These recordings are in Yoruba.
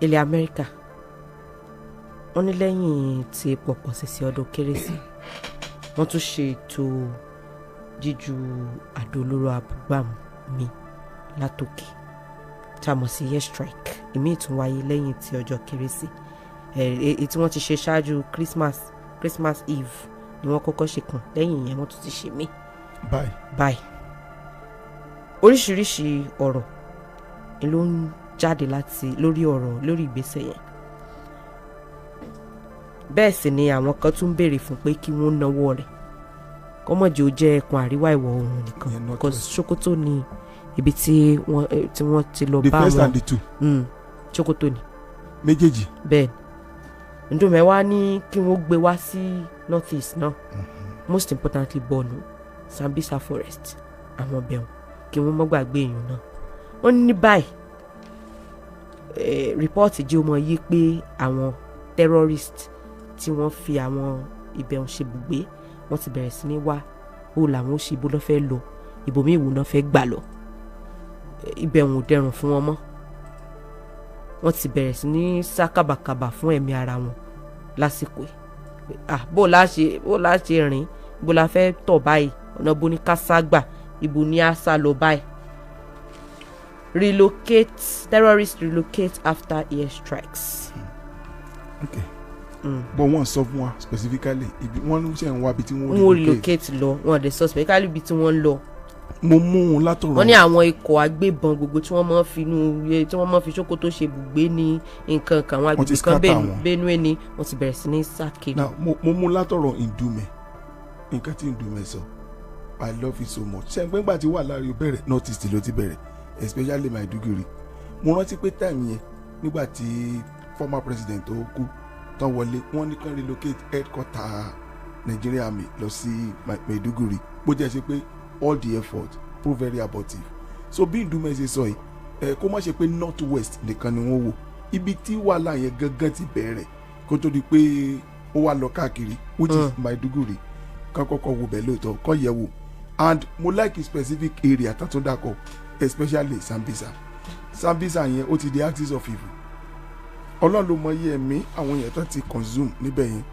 ilẹ̀ Amẹ́ríkà wọ́n ní lẹ́yìn tí pọ̀pọ̀ sísè ọdún kérésì wọ́n tún ṣe ètò jíju àdó olóró abúgbàmù mi látòkè tá a mọ̀ sí air strike ìmí ìtún wáyé lẹ́yìn tí ọjọ́ kérésì tí wọ́n ti ṣe ṣáájú Christmas Eve ni wọ́n kọ́kọ́ ṣe kàn lẹ́yìn ìyẹn wọ́n tún ti ṣe mí. báyìí oríṣiríṣi ọ̀rọ̀ ló ń jáde lórí ìgbésẹ̀ yẹn. bẹ́ẹ̀ sì ni àwọn kan tún béèrè fún pé kí wọ́n náwó rẹ̀ kọ́mọ̀jì ó jẹ́ ẹkùn àríwá ìwọ̀ oòrùn nìkan because Sokoto ni ibi tí wọ́n ti lọ bá wọn. the first and the two. Sokoto ni. méjèèjì. bẹ́ẹ̀ ni ndòmẹ́wá ní kí wọ́n gbé wá sí north east náà most importantly Borno Sambisa forest àwọn bẹ̀rù kí wọ́n má gbàgbé èèyàn náà. wọ́n ní báyìí rìpọ́ọ̀tì jẹ́ ọmọ yìí pé àwọn terrorist tí wọ́n fi àwọn ibẹ̀ ń ṣe bùgbé wọ́n ti bẹ̀rẹ̀ sí ní wá ó làwọn ó ṣe ibo lọ́ fẹ́ lọ ibòmí ìwò náà fẹ́ gbà lọ ibẹ̀ wọn ò dẹrùn fún wọn mọ́ wọ́n ti bẹ̀rẹ̀ sí ní sá kàbàkàbà fún ẹ̀mí ara wọn lásìkò yìí bó la ṣe rìn ibo la fẹ́ tọ̀ báyìí ọ̀nà bo ní ká sá gbà ibo ní á sá lọ báyìí. Terrorists relocate after air strikes. Okay. But wọ́n sọ fún wa specifically ibi wọ́n ṣe ń wá ibi tí wọ́n relocate lọ wọ́n dẹ̀ sọ specifically ibi tí wọ́n lọ. mo mú un látọ̀rọ̀. wọ́n ní àwọn ikọ̀ agbébọn gbogbo tí wọ́n máa fi Sokoto ṣe bùgbé ní nǹkan kan àwọn agbègbè kan Benue ni wọ́n ti bẹ̀rẹ̀ sí ní sákè. mo mú un látọ̀rọ̀ Ndume nǹkan tí Ndume sọ I love it so much. ṣe ń gbẹ́ngbà tí wà láàrin bẹ̀rẹ̀ north east ló ti bẹ̀rẹ̀ especially Maiduguri. mo rántí pé time yẹn nígbà tí former president tó kú tán wọlé wọ́n ní kán relocate headquarter Nigeria Army lọ sí Maiduguri bó jẹ́ ṣe pé all the effort prove very abortive. so bí Ndume ṣe sọ yìí kó má ṣe pé north west nìkan ni wọ́n wò ibi tí wàhálà yẹn gangan ti bẹ̀rẹ̀ kó tó di pé ó wà lọ káàkiri which is Maiduguri kán kọ́kọ́ wo bẹ̀ lóòótọ́ kán yẹ̀ wò and mo like specific area tàtún dàkọ̀ especially Sambisa yẹn ó ti di axis of evil Ọlọ́run ló mọ iye ẹ̀mí àwọn èèyàn tó ti consume níbẹ̀ yẹn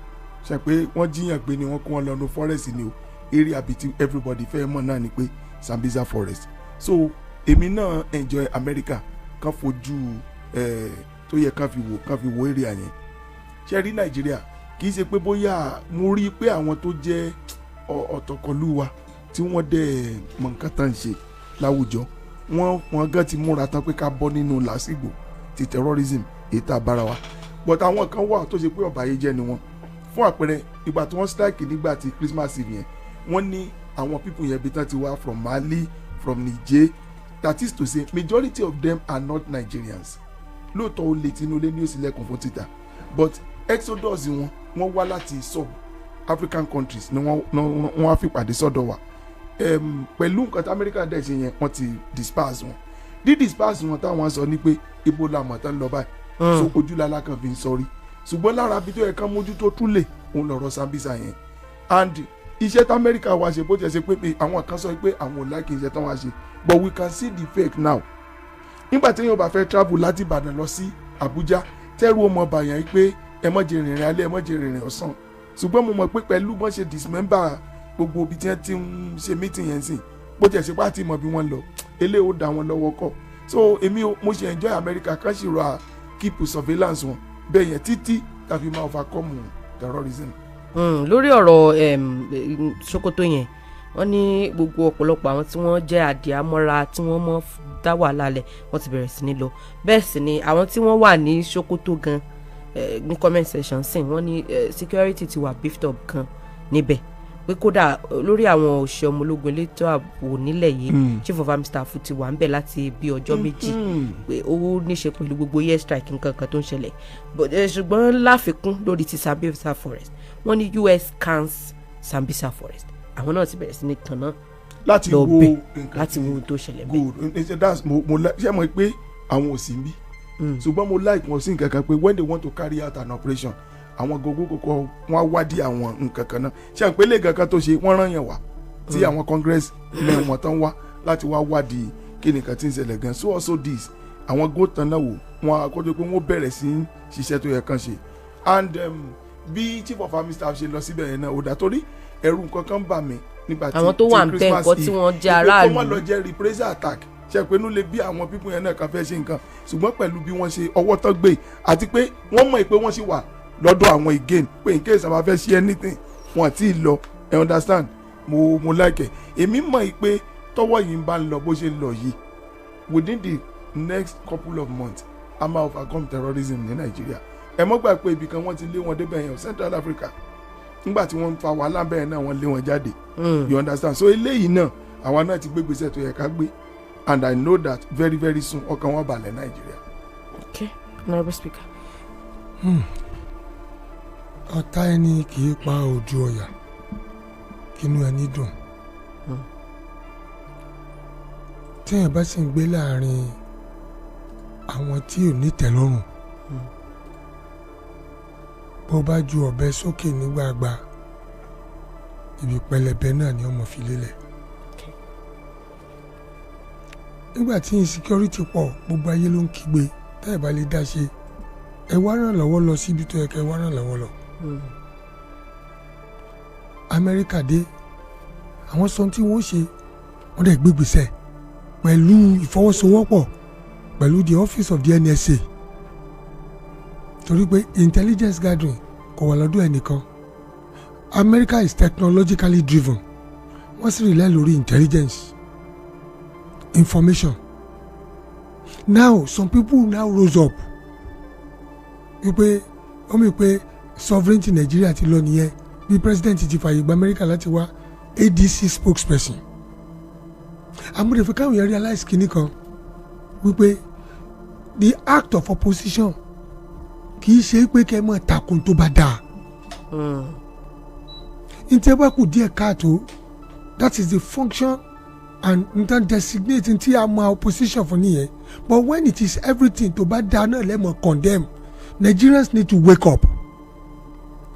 ṣe pé wọ́n jíyàn gbé ni wọ́n kó wọn lọ́nu forest ni o area bíi ti everybody fẹ́ mọ̀ náà ni pé Sambisa forest so èmi náà enjoy America kan fojú tó yẹ kan fi wo area yẹn ṣe rí Nàìjíríà kì í ṣe pé bóyá mo rí pé àwọn tó jẹ́ ọ̀tọ̀kọlú wa tí wọ́n dẹ̀ mọ̀ nǹkan tán ṣe láwùjọ wọ́n gan ti múra tán pé ká bọ́ nínú làásìgbò ti terrorism ètò àbára wa but àwọn kan wà tó ṣe pé ọ̀bàyéjẹ́ ni wọ́n fún àpẹẹrẹ ìgbà tí wọ́n strike nígbà tí Christmas Eve yẹn wọ́n ní àwọn people yẹn bí tán ti wá from Mali from Niger that is to say majority of them are not Nigerians lóòótọ́ ó lè tinú lé ní òsì lẹ́kùn fún títà but exodus wọ́n wá láti sub African countries ni wọ́n á fi pàdé sọ́dọ̀ wa pẹ̀lú nǹkan tí America dẹ̀ ṣe yẹn wọ́n ti disperse wọn disperse wọn táwọn sọ ní pé ibo la mọ̀ tán lọ báyìí so ojúlala kan fi ń sọrí ṣùgbọ́n lára bí tó yẹ ká mójútó túlẹ̀ òun lọ̀rọ̀ Sambisa yẹn and iṣẹ́ tí America wá ṣe bó ti ṣe pé àwọn kan sọ pé àwọn ò láìkí iṣẹ́ tí wọ́n wá ṣe but we can see the fake now nígbà tí èèyàn bá fẹ́ travel láti Ìbàdàn lọ sí Àbújá tẹ́rù ọmọ bàyàn yìí pé ẹ má jẹ rìnrìn alẹ́ ẹ má jẹ rìnrìn ọ̀sán ṣùgbọ́n mo mọ̀ pé pẹ̀lú bọ́n ṣe dismember gbogbo ibi tí wọ́n ti ń ṣe meeting yẹn sìn bó ti ṣe pé àti mọ̀ bí wọ́n lọ eléyìí ó dá wọn lọ́wọ́ kọ́ so èmi mo ṣe enjoy America kan ṣì ra keep surveillance wọn bẹ́ẹ̀ yẹn títí tàbí máa overcome terrorism. lórí ọ̀rọ̀ Sokoto yẹn wọ́n ní gbogbo ọ̀pọ̀lọpọ̀ àwọn tí wọ́n jẹ́ àdìámọ́ra tí wọ́n mọ́ dá wàhálà lẹ̀ wọ́n ti bẹ̀rẹ̀ sí ní lọ bẹ́ẹ̀ sì ni àwọn tí wọ́n wà ní Sokoto gan ní comment section sìn wọ́n ní security ti wà beefed up gan níbẹ̀ pé kódà lórí àwọn òṣìṣẹ́ ọmọ ológun elétò ààbò nílẹ̀ yìí chief of army staff ti wà ń bẹ̀ láti bí ọjọ́ méjì pé ó níṣe pẹ̀lú gbogbo air strike nǹkan kan tó ń ṣẹlẹ̀ ṣùgbọ́n láfikún lórí ti Sambisa forest wọ́n ní US cans Sambisa forest àwọn náà ti bẹ̀rẹ̀ sí ní tanná láti wo ohun tó ṣẹlẹ̀ bẹ́ẹ̀. mo ṣe mọ̀ pé àwọn ò sí ń bí ṣùgbọ́n mo like wọn sí nǹkan kan pé when they want to carry out an operation àwọn Gongo kọ́kọ́ wọ́n á wádìí àwọn nǹkan kan náà ṣé àpélé kankan tó ṣe wọ́n rán yẹn wá tí àwọn Congress mẹ́wọ̀n tán wá láti wá wádìí kí nìkan tí ń ṣẹlẹ̀ gan so also this àwọn góòtàn náà wò wọn àkójọ pé wọ́n bẹ̀rẹ̀ sí ṣiṣẹ́ tó yẹ kàn ṣe and bí chief of army staff ṣe lọ síbẹ̀ yẹn náà ó dá torí ẹ̀rù nǹkan kan bà mí nígbà tí àwọn tó wà ń bẹ̀ nǹkan tí wọ́n jẹ́ aráàlú kó má lọ jẹ́ reprisal attack ṣe pé inú lè bí àwọn pípọ̀ yẹn náà kan fẹ́ ṣe nǹkan ṣùgbọ́n pẹ̀lú bí wọ́n ṣe ọwọ́ tán gbé àti pé wọ́n mọ̀ pé wọ́n sì wà lọ́dọ̀ àwọn again pé in case àwọn fẹ́ ṣe anything wọn àti lọ ẹ understand mo like èmi mọ̀ pé tọ́wọ́ yìí ń bá ń lọ bó ṣe ń lọ yìí within the next couple of months a máa overcome terrorism ní Nàìjíríà ẹ mọ́ gbà pé ibì kan wọ́n ti lé wọn débẹ̀ yẹn Central Africa nígbà tí wọ́n ń fa wàhálà bẹ́ẹ̀ náà wọ́n lé wọn jáde you understand so eléyìí náà àwa náà ti gbé gbèsè tó yẹ ká gbé and I know that very very soon ọkàn wọn balẹ̀ Nàìjíríà. Okay, honourable speaker. ọ̀tá ẹni kì í pa ojú ọ̀yà kínú ẹni dùn téèyàn bá sì ń gbé láàrin àwọn tí ò ní tẹ́lọ́rùn bó bá ju ọ̀bẹ sókè nígbàgbà ibi pẹlẹbẹ náà ni ọmọ fi lélẹ̀ nígbà tí insecurity pọ̀ gbogbo ayé ló ń kígbe tẹ́ ẹ̀ bá lè dá ṣe ẹ wá ràn lọ́wọ́ lọ síbi tó yẹ kẹ́ ẹ wá ràn lọ́wọ́ lọ. Amẹ́ríkà dé àwọn sọ tí wọ́n ṣe wọ́n dẹ̀ gbégbèsè pẹ̀lú ìfọwọ́sowọ́pọ̀ pẹ̀lú the office of the NSA torí pé intelligence gathering kò wà lọ́dọ̀ ẹnìkan America is technologically driven wọ́n sì rely lórí intelligence information now some people now rose up wípé ó mi pé sovereignty Nigeria ti lọ nìyẹn bí president ti fààyè gba America láti wá ADC spokesperson amúdẹ̀fẹ́ káwọn yẹn realize kìíní kan wípé the act of opposition kì í ṣe pé kẹ́ ẹ mọ̀ takùn tó bá dáa ntẹ́ kù díẹ̀ káàtó that is the function and ntan designate ntí a mọ opposition fún nìyẹn but when it is everything tó bá dáa náà lẹ́mọ̀ condemn Nigerians need to wake up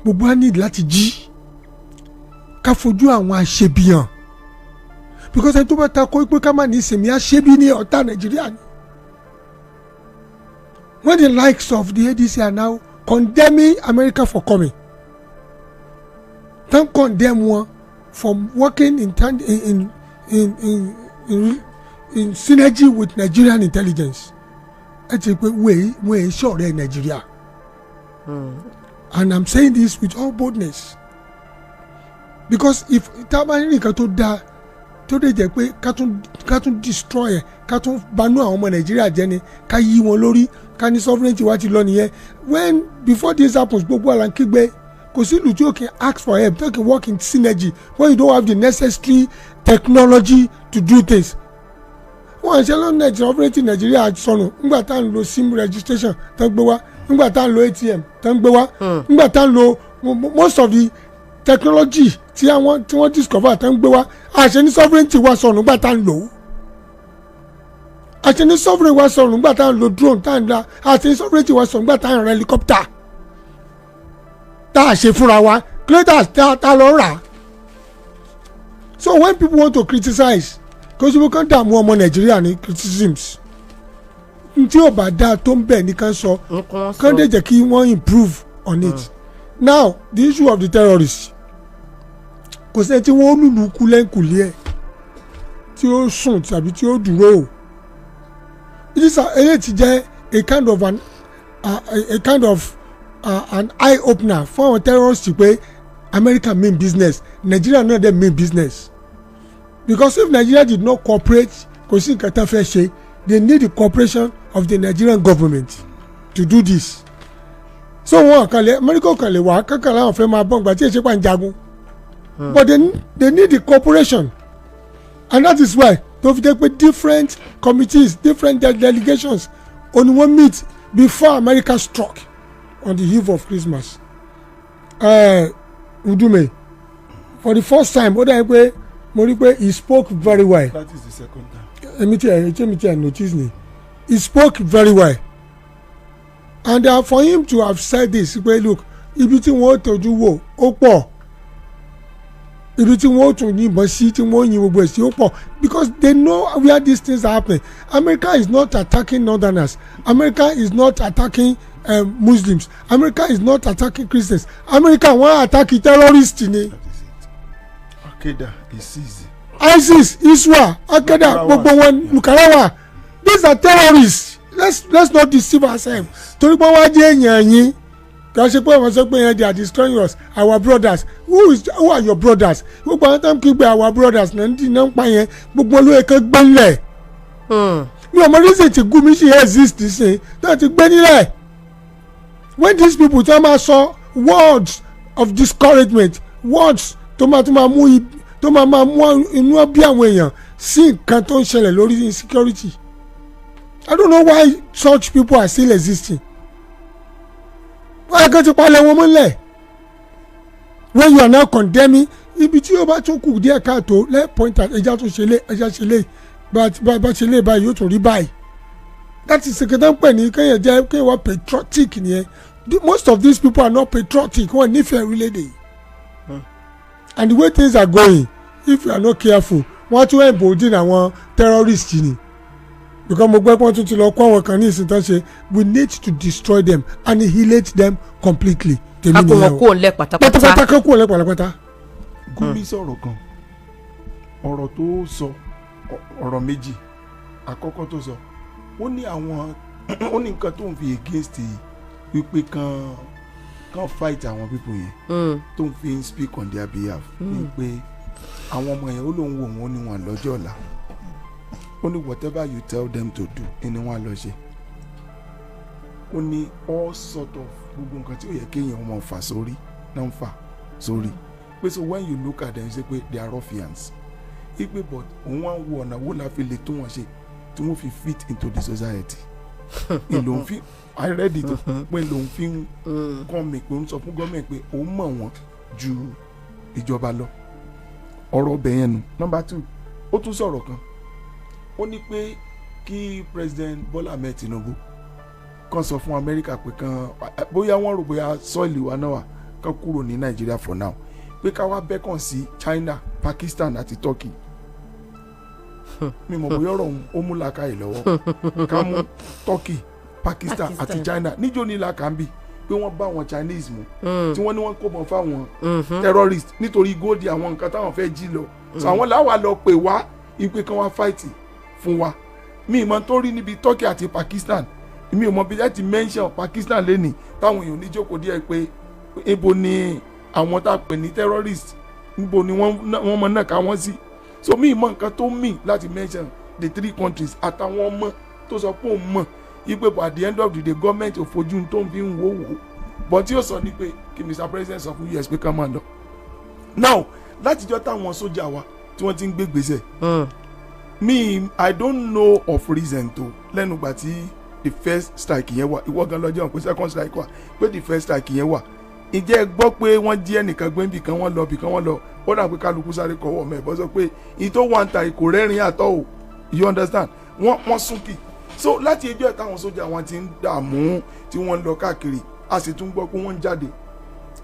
gbogbo á need láti jí ká fojú àwọn aṣebi hàn because ẹni tó bá ta kó pé ká má ní ìsinmi aṣebi ní ọ̀tá Nàìjíríà ni when the likes of the ADC are now condemning America for coming don't condemn wọn for working in synergy with Nigerian intelligence ẹ ti pé wẹ́ẹ̀ ṣọ̀rẹ́ Nàìjíríà and I'm saying this with all boldness because if tábàárí nǹkan tó dáa tó dé jẹ́ pé ká tún destroy ẹ̀ ká tún banú àwọn ọmọ Nàìjíríà jẹ́ ni ká yí wọn lórí ká ní sovereignty wá ti lọ nìyẹn when before this happens gbogbo àlà ń kígbe kò sí ìlú tí o can ask for help tó can work in synergy when you don't have the necessary technology to do things. wọ́n ṣe lọ́nà sovereignty Nàìjíríà sọnù nígbà tá à ń lo sim registration tó ń gbé wá nígbà tá à ń lo ATM tó ń gbé wá nígbà tá à ń lo most of the technology tí wọ́n discover tó ń gbé wá àṣẹ ní sovereignty wa sọnù nígbà tá à ń lò ó àṣẹ ní sovereignty wa sọnù nígbà tá à ń lo drone tá à ń la àṣẹ ní sovereignty wa sọnù nígbà tá à ń ra helicopter tá a ṣe fúnra wa creators tá lọ rà so when people want to criticize kò sí bó kàn dààmú ọmọ Nàìjíríà ní criticisms tí ò bá dáa tó ń bẹ̀ ní kàn sọ kàn dé jẹ́ kí wọ́n improve on it now the issue of the terrorists kò sẹ́ni tí wọ́n lùlù kú lẹ́ńkùlé ẹ̀ tí ó sùn tàbí tí ó dúró eléyìí ti jẹ́ an eye opener fún àwọn terrorists pé America mean business Nigeria no dey mean business because if Nigeria did not cooperate kò sí nǹkan tán fẹ́ ṣe they need the cooperation of the Nigerian government to do this so wọn kàn lè America kàn lè wá kankan láwọn fẹ́ máa bọ̀ ǹgbà tí èsì pa ń jagun but they need the cooperation and that is why tó fi jẹ́ pé different committees different delegations only one meet before America struck on the eve of Christmas. Udume, for the first time, ó dàbí pé mo rí pé he spoke very well. That is the second time. Èmi tí I notice ni. He spoke very well. And for him to have said this, pé look, ibi tí wọ́n tọ́jú wò ó pọ̀. ibi tí wọ́n tún yìnbọn sí tí wọ́n yin gbogbo ẹ̀ sí ó pọ̀ because they know where these things are happening. America is not attacking northerners. America is not attacking Muslims. America is not attacking Christians. America wọ́n attack terrorists ni. Al-Qaeda, ISIS, Iswa, Al-Qaeda, gbogbo wọn Lukarawa. These are terrorists. Let's not deceive ourselves. Torí pé wọ́n á jẹ́ èèyàn yín. Kì í ṣe pé wọ́n sọ pé yẹn they are destroying us, our brothers. Who are your brothers? Gbogbo àwọn tó ń kí pé our brothers náà ń dì náà ń pa yẹn gbogbo olóye kan gbé nílẹ̀. Mi ò mọ reason tí Gumi ṣe exist ṣe náà ti gbé nílẹ̀. When these people tell me sọ words of discouragement, words tó máa mú inú bí àwọn èèyàn sí nǹkan tó ń ṣẹlẹ̀ lórí insecurity. I don't know why such people are still existing. Wọ́n kàn ti palẹ̀ wọn mọ́lẹ̀. When you are now condemning, ibi tí o bá tún kù díẹ̀ káàtó lẹ́ point at ẹja tó ṣe lé ẹja ṣe lé bá ṣe lé báyìí yóò tún rí báyìí. That is secretary pẹ̀ ní kéèyàn jẹ́ kéèyàn wá patriotic nìyẹn. Most of these people are not patriotic. Wọ́n nífẹ̀ẹ́ orílẹ̀-èdè. And the way things are going, if you are not careful, wọ́n tún embolden àwọn terrorists ni. Because mo gbẹ́ pọ́n tún ti lọ kó àwọn kan ní ìsìn tán ṣe, we need to destroy them, annihilate them completely. Kakó wọn kó lẹ pátápátá. Pátápátá kó lẹ pátápátá. Gumi sọ̀rọ̀ kan, ọ̀rọ̀ tó sọ, ọ̀rọ̀ méjì, àkọ́kọ́ tó sọ, ó ní nǹkan tó ń fi against wípé kan fight àwọn people yẹn tó ń fi speak on their behalf wípé àwọn ọmọ yẹn ó lóun wò wọ́n ní wọn lọ́jọ́ ọ̀la ó ní whatever you tell them to do ẹni wọn lọ ṣe ó ní all sort of gbogbo nǹkan tí ó yẹ kéèyàn wọn fà sórí náà ń fà sórí pé so when you look at them ṣe pé they are ruffians ipe but òun wá ń wo ọ̀nà wo la fi lè tó wọn ṣe tí wọ́n fi fit into the society ìlòun fi I read it pé lòun fi ń kọ́ mi pé òun sọ fún gọ́ọ̀mẹ̀ pé òun mọ̀ wọ́n ju ìjọba lọ ọ̀rọ̀ ọbẹ̀ yẹn nu. Number 2 ó tún sọ̀rọ̀ kan ó ní pé kí President Bola Ahmed Tinubu kan sọ fún Amẹ́ríkà pé kan bóyá wọ́n rò bóyá sọ́ọ̀lì wa náà wà kan kúrò ní Nàìjíríà for now pé ká wá bẹ́kàn sí China, Pakistan àti Turkey mi mọ̀ bóyá ọ̀rọ̀ ó mú làákàyè lọ́wọ́ ká mú Turkey, Pakistan àti China níjó ní làákàmbì pé wọ́n bá àwọn Chinese mú tí wọ́n ní wọ́n kó bọ̀ fáwọn terrorist nítorí góòdì àwọn nǹkan táwọn fẹ́ jí lọ so àwọn làwa lọ pè wá ipe kan wá fight fún wa mi ìmọ̀ tó rí níbi Turkey àti Pakistan mi ò mọ̀ bí láti mention Pakistan lẹ́nìí táwọn èèyàn níjókòó díẹ̀ pé ibo ni àwọn tá a pè ní terrorist níbo ni wọ́n mọ̀ náà ká wọ́n sí so mi ìmọ̀ nǹkan tó mì láti mention the 3 countries àtàwọn ọmọ tó sọ pé òun mọ̀ ipe at the end of the day government ò fojú tó ń fi ń wò wò but tí ó sọ ni pé kí Mr. President sọ fún US pé ká máa lọ now látijọ́ táwọn sójà wa tí wọ́n ti ń gbé gbèsè me I don't know of reason to lẹ́nu gbà tí the first strike yẹn wà ìwọ gan lọ́jọ́ pé second strike wà pé the first strike yẹn wà ǹjẹ́ ẹ gbọ́ pé wọ́n jí ẹnìkan gbé níbì kan wọ́n lọ bì kan wọ́n lọ ó dà pé kálukú sáré kọ́wọ́ mẹ́bọ́ sọ pé ìtò wà ń ta ìkò rẹ́rìn àtọ́ o you understand wọ́n súnkì so láti ẹjọ́ táwọn sójà wọn ti ń dààmú tí wọ́n ń lọ káàkiri a sì tún gbọ́ pé wọ́n ń jáde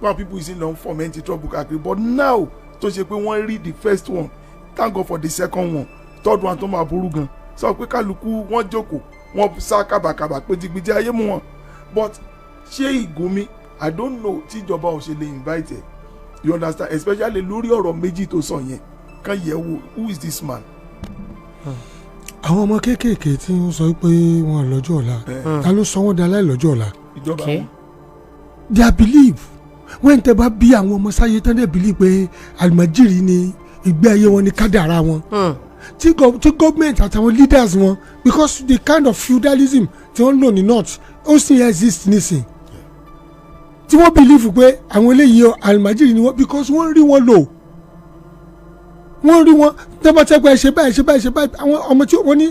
one people is in long foment trouble káàkiri but now tó ṣe pé wọ́n rí the first one thank God for the second one third one tó máa burú gan sọ pé kálukú wọ́n jókòó wọ́n sá kábàkábà pé jìgbìjì ayé mú wọn but ṣé Gumi I don't know tí ìjọba ò ṣe lè invite you understand especially lórí ọ̀rọ̀ méjì tó sọ yẹn kan yẹ̀ wò who is this man. àwọn ọmọ kéékèèké tí ń sọ pé wọn lọ́jọ́ ọ̀la ta ló sọ wọ́n di aláìlọ́jọ́ ọ̀la. ìjọba wọn. their belief wọ́n tẹ́ bá bí àwọn ọmọ sáyé tán dẹ̀ believe pé àlùmọ́jìrì ni ìgbé ayé wọn ni kádàrá wọn. tí gọ́ọ̀mẹ̀ntì àtàwọn leaders wọn because the kind of feudalism tí wọ́n lò ní north ó sì exist nísìn tí wọ́n believe pé àwọn eléyìí àlùmọ́jìrì ni wọ́n because wọ́n rí wọn lò wọ́n rí wọn tẹ́bàtẹ́gbà ṣe báyìí àwọn ọmọ tí wọ́n ní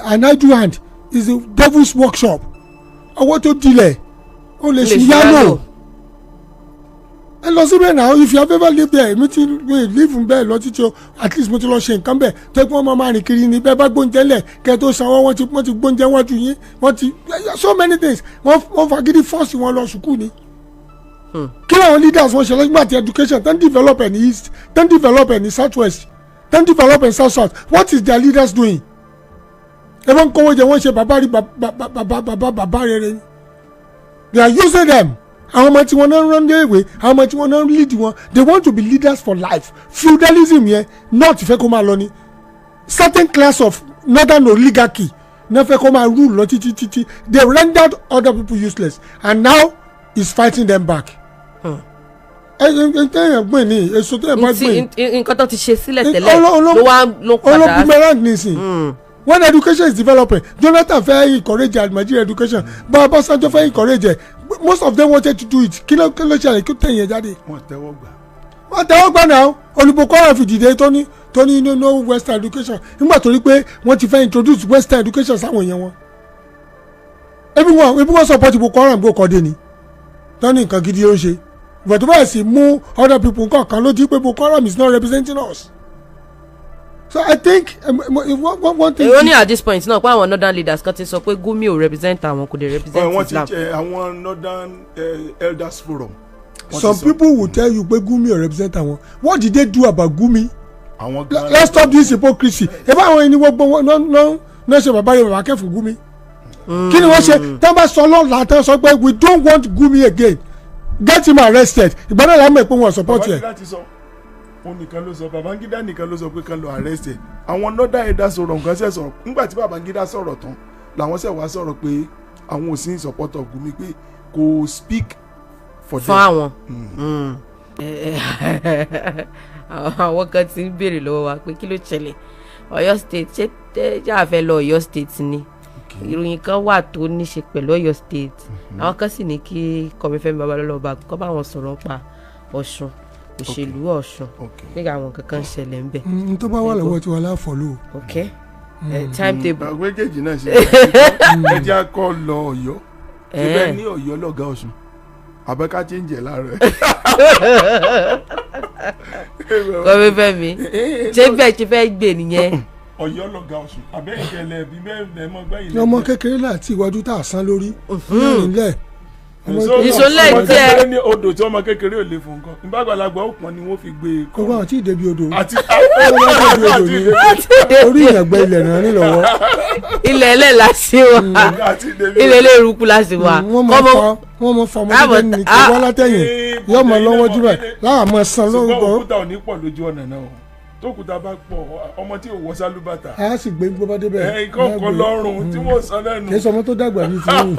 an idle hand is the devil's workshop ọwọ́ tó dilẹ̀ ó lè ṣe yálò ẹ lọ síbẹ̀ náà if you have ever lived there mi ti live bẹ́ẹ̀ lọ títí o at least mo ti lọ ṣe nǹkan bẹ́ẹ̀ tó kí wọ́n máa rìn kiri ní bẹ́ẹ̀ bá gbóúnjẹ lẹ̀ kẹ́ tó sanwó wọ́n ti gbóúnjẹ wájú yín wọ́n ti so many things wọ́n fagídí force wọn lọ sùkúù ni kí làwọn leaders wọn ṣe lẹ́gbàá ti education then develop in east then develop in south west then develop in south south what is their leaders doing? ẹ bá ń kówó jẹ wọ́n ṣe bàbá rere ni they are using them. àwọn ọmọ tí wọ́n náà run their way àwọn ọmọ tí wọ́n náà lead wọn they want to be leaders for life. Feudalism yẹn not fẹ́ kó máa lọ ni certain class of northern oligarchy náà fẹ́ kó máa rule lọ títí they rendered other people useless and now he's fighting them back. ẹyàn gbìn ní èso tó yẹ bá gbìn. nǹkan tó ti ṣe sílẹ̀ tẹ́lẹ̀ ló padà. olóbùmẹ́rán nìsín. When education is developing, Jonathan fẹ́ encourage Nigerian education, but Obasanjo fẹ́ encourage. Most of them wanted to do it. Kí ló ṣẹlẹ̀ kí ó tẹ̀yìn jáde. Wọ́n tẹ́wọ́ gbà náà. Olùbọ̀kọ́ ọ̀rọ̀ fìdíde tó ní no western education. Nígbà tó rí pé wọ́n ti fẹ́ introduce western education sáwọn èèyàn wọn. Ebi wọn support Boko Haram bó kọ́ dé ni. Tọ́ ní nǹkan gidi ó ń ṣe. But báyìí sì mú other people nǹkan ló di pé Boko Haram is not representing us. So I think one thing. Only at this point náà pé àwọn northern leaders kan ti sọ pé Gumi ò represent àwọn kò dé represent Islam. wọ́n ti àwọn northern elders forum. Some people will tell you pé Gumi ò represent àwọn. What did they do about Gumi? Let's stop this hypocrisy. Ẹ bá àwọn ẹni gbogbo náà ṣe bàbá yẹn bàbá kẹ́fù Gumi. Kí ni wọ́n ṣe? Tẹ́ bá sọ lọ́la tẹ́ sọ pé we don't want Gumi again. Get him arrested. Ìgbàdàn làwọn mọ̀ pé wọ́n support yẹn. Ó nìkan ló sọ Babangida nìkan ló sọ pé kán lọ arrest ẹ àwọn northern elders sọ̀rọ̀ nǹkan ṣe sọ̀rọ̀ nígbà tí Babangida sọ̀rọ̀ tán làwọn ṣe wá sọ̀rọ̀ pé àwọn ò sí in support of Gumi pé kò speak for them. Fún àwọn kan ti ń béèrè lọ́wọ́ wa pé kí ló ṣẹlẹ̀ Ọ̀yọ́ state ṣé tẹ́jà fẹ́ lọ Ọ̀yọ́ state ni ìròyìn kan wà tó ní ṣe pẹ̀lú Ọ̀yọ́ state àwọn kan sì ní kí Kọ́mífẹ́mi Babalọ́lá kọ́ bá wọn sọ̀rọ̀ pa Ọ̀ṣun òṣèlú Ọ̀ṣun nígbà àwọn kankan ṣẹlẹ̀ ń bẹ̀. n tó bá wà lọ́wọ́ tí wọ́n lá fọ́lọ́. ok timetable. àgbéjèjì náà ṣe ẹ jẹ́ akọ́ lọ Ọ̀yọ́ síbẹ̀ ní Ọ̀yọ́ lọ́gá Ọ̀ṣun àbẹ́ká tí ń jẹ láàárọ̀. Kọ́mífẹ́mi ṣé bẹ́ẹ̀ ṣe fẹ́ gbé nìyẹn. Ọ̀yọ́ lọ́gá Ọ̀ṣun àbẹ́ ìjẹlẹ̀ bí bẹ́ẹ̀ mọ́ gbẹ́yìn. ọmọ kékeré láti iwájú tá a san lórí nílẹ̀. ìṣọlẹ̀ jẹ́ ní odò tí ọmọ kékeré ò lè fún nǹkan ìbágbàlagbà ó pọn ni wọ́n fi gbé e kọ́. kókó àti ìdèbí odò àti orí ìyàgbẹ́ ilẹ̀ náà ní lọ́wọ́. ilẹ̀ ẹlẹ́ la ṣe wa ilẹ̀ ẹlẹ́ eruku la ṣe wa. wọ́n mọ fọmọdé ní kí wọ́n látẹ̀yìn yóò mọ lọ́wọ́ jù bẹ́ẹ̀ láwọn mọ san lórúkọ. ṣùgbọ́n òkúta ò ní pọ̀ lójú ọ̀nà náà tókùtà bá pọ̀ ọmọ tí ò wọ sálúbàtà. a sì gbé gbọ́ bá débẹ̀. ìkọ̀kọ̀ lọ́rùn tí wọ́n san lẹ́nu. kì í sọ ọmọ tó dàgbà ní ti yín.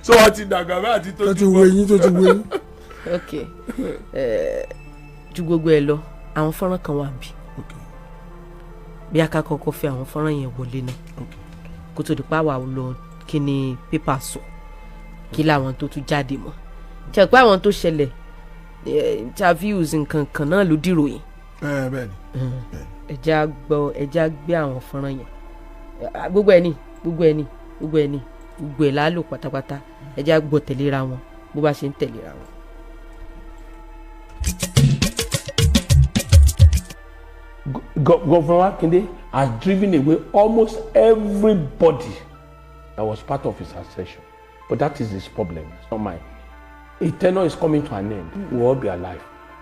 so wọ́n ti dàgbà bá àti tó ti wọ eyín tó ti wọ eyín. ok ju gbogbo ẹ lọ àwọn fọ́nrán kan wà bí bí a ká kọ́kọ́ fi àwọn fọ́nrán yẹn wọlé náà kó tó di pa wà lọ kí ni pépà sọ kí làwọn tó tún jáde mọ́ ṣe pé àwọn tó ṣẹlẹ̀ interviews nǹkan kan náà ló dìròyìn. Bẹ́ẹ̀ni. ẹja gbé àwọn fọ́nrán yẹn gbogbo ẹ̀ lálò pátápátá ẹja gbọ́ tẹ̀léra wọn bó bá ṣe ń tẹ̀léra wọn. Governor Akinde has driven away almost everybody that was part of his accession, but that is his problem, it's not mine. A tenure is coming to an end. We will all be alive.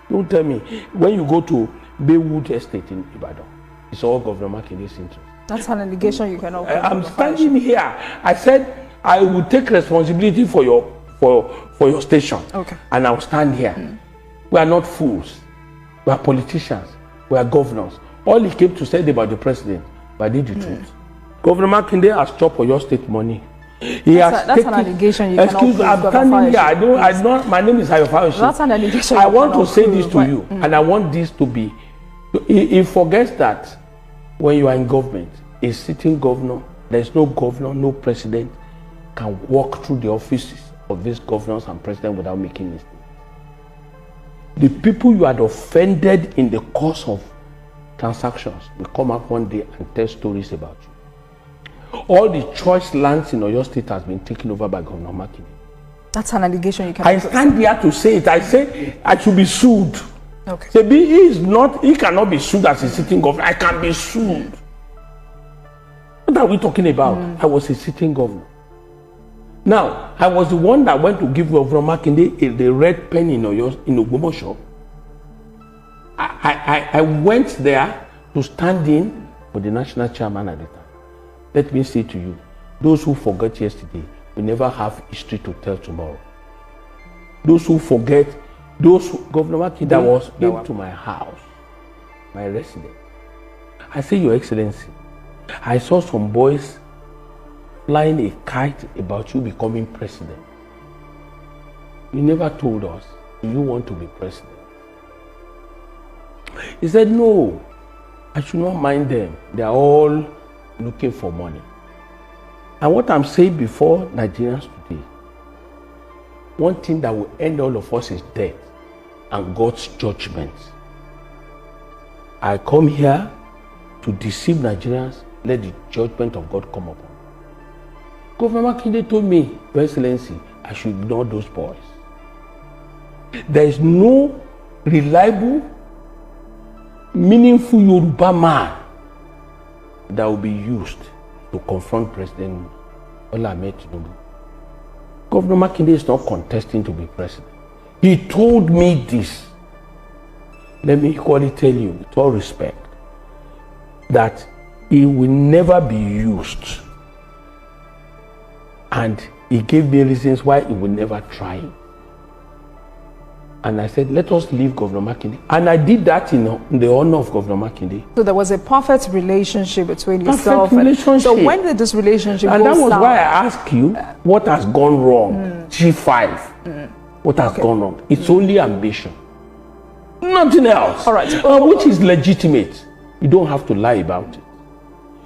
Don't tell me when you go to Baywood Estate in Ibadan, it's all Governor Makinde's interest. That's an allegation you cannot. I'm standing here. I said I will take responsibility for your station. Okay. And I will stand here. We are not fools. We are politicians. We are governors. All he came to say about the president, but I did the truth. Governor Makinde has chopped for your state money. That's an allegation you cannot. Excuse me, I'm standing here. I don't. My name is Ayofayoshi. That's an allegation. I want to say this to you, and I want this to be. He forgets that when you are in government, a sitting governor, there is no governor, no president can walk through the offices of these governors and presidents without making mistakes. The people you had offended in the course of transactions will come up one day and tell stories about you. All the choice lands in Oyo State has been taken over by Governor Makinde. That's an allegation you cannot. I stand here to say it. I say I should be sued. Okay. Say he cannot be sued as a sitting governor. I can be sued. What are we talking about? I was a sitting governor. Now, I was the one that went to give Governor Makinde the red pen in Ogbomoso. I went there to stand in for the national chairman at the time. Let me say to you, those who forget yesterday will never have history to tell tomorrow. Those who forget, Governor Makinde came to my house, my residence. I say, Your Excellency, I saw some boys flying a kite about you becoming president. You never told us you want to be president. He said, no, I should not mind them. They are all looking for money. And what I'm saying before Nigerians today, one thing that will end all of us is death and God's judgment. I come here to deceive Nigerians, let the judgment of God come upon. Governor Makinde told me, Your Excellency, I should ignore those boys. There is no reliable, meaningful Yoruba man that will be used to confront President Bola Ahmed Tinubu. Governor Makinde is not contesting to be president. He told me this. Let me equally tell you, with all respect, that he will never be used. And he gave me reasons why he will never try it. And I said, let us leave Governor Makinde. And I did that in the honor of Governor Makinde. So there was a perfect relationship between yourself and... So when did this relationship go south? And that was why I asked you, what has gone wrong? G5. What has gone wrong? It's only ambition. Nothing else. All right. Which is legitimate. You don't have to lie about it.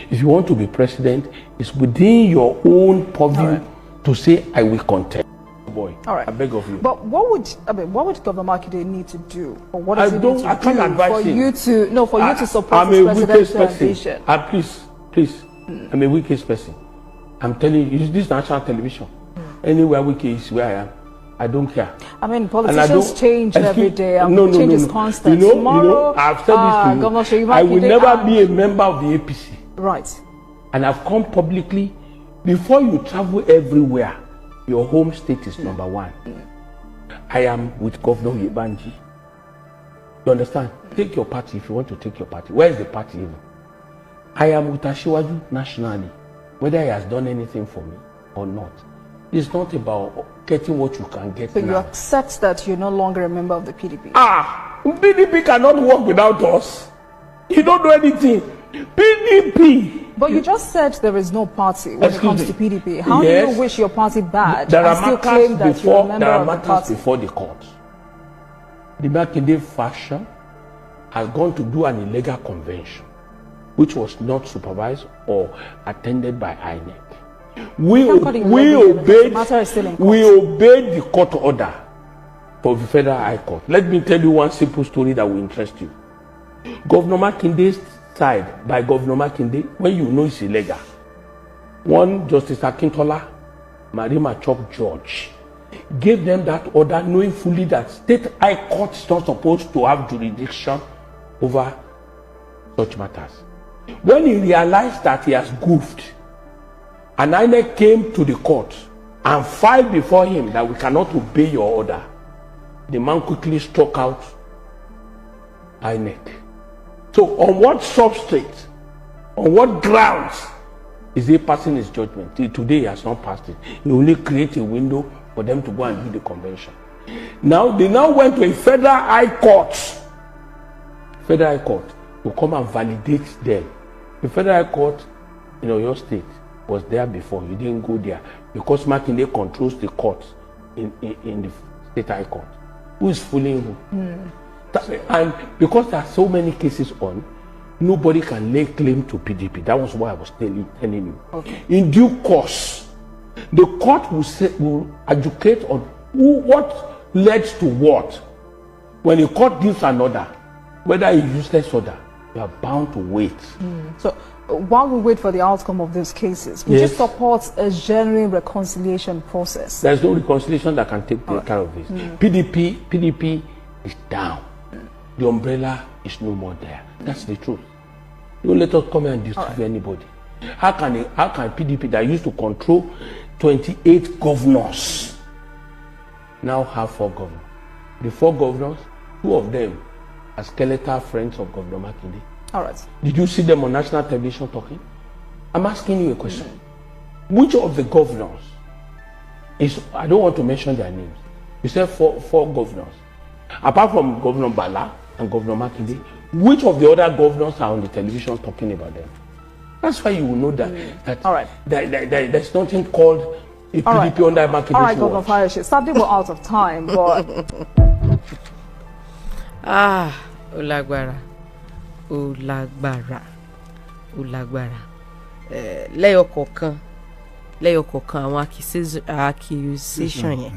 If you want to be president, it's within your own purview to say, I will contest. Boy, all right. I beg of you. But what would Governor Makinde need to do? Or what does he need to I can't do advise for him. you to support his presidential ambition? Please. I'm a weakest person. I'm telling you, this is national television. Anywhere Wiki is where I am. I don't care. I mean, politicians change every day. Change is constant. Tomorrow, I've said this to you. I will never be a member of the APC. Right. And I've come publicly. Before you travel everywhere, your home state is number one. I am with Governor Yebanji. You understand? Take your party if you want to take your party. Where is the party even? I am with Asiwaju nationally, whether he has done anything for me or not. It's not about getting what you can get. So now. You accept that you're no longer a member of the PDP? PDP cannot work without us. You don't do anything. PDP. But you just said there is no party when it comes to PDP. How do you wish your party bad and still claim that you're a member of the party? Before the court. The Makinde faction has gone to do an illegal convention, which was not supervised or attended by INEC. We obeyed the court order for the Federal High Court. Let me tell you one simple story that will interest you. Governor Makinde's side, by Governor Makinde, when you know it's illegal, one Justice Akintola, Marima Chop George, gave them that order knowing fully that state high court is not supposed to have jurisdiction over such matters. When he realized that he has goofed, and INEC came to the court and filed before him that we cannot obey your order, the man quickly struck out INEC. So on what substrate, on what grounds is he passing his judgment? Today he has not passed it. He only created a window for them to go and do the convention. Now they went to a Federal High Court. Federal High Court to come and validate them. The Federal High Court in your state was there before. You didn't go there because Makinde controls the court in the State High Court. Who is fooling who? And because there are so many cases on, nobody can lay claim to PDP. That was what I was telling you. Okay. In due course, the court will educate on what led to what. When a court gives an order, whether a useless order, you are bound to wait. So while we wait for the outcome of these cases, would you support a genuine reconciliation process? There's no reconciliation that can take care of this. PDP is down. The umbrella is no more there. That's the truth. Don't let us come and deceive anybody. How can PDP that used to control 28 governors now have 4 governors. The 4 governors, 2 of them are skeletal friends of Governor Makinde. All right. Did you see them on national television talking? I'm asking you a question. Which of the governors is, I don't want to mention their names. You said 4 governors. Apart from Governor Bala and Governor Makinde, which of the other governors are on the television talking about them? That's why you will know that, all right. There's nothing called a PDP under Makinde's watch. All right, Governor Fayose, sadly we're out of time, but... Olagbara. Lẹ́yọ̀kọ̀ọ̀kan àwọn accusation yẹn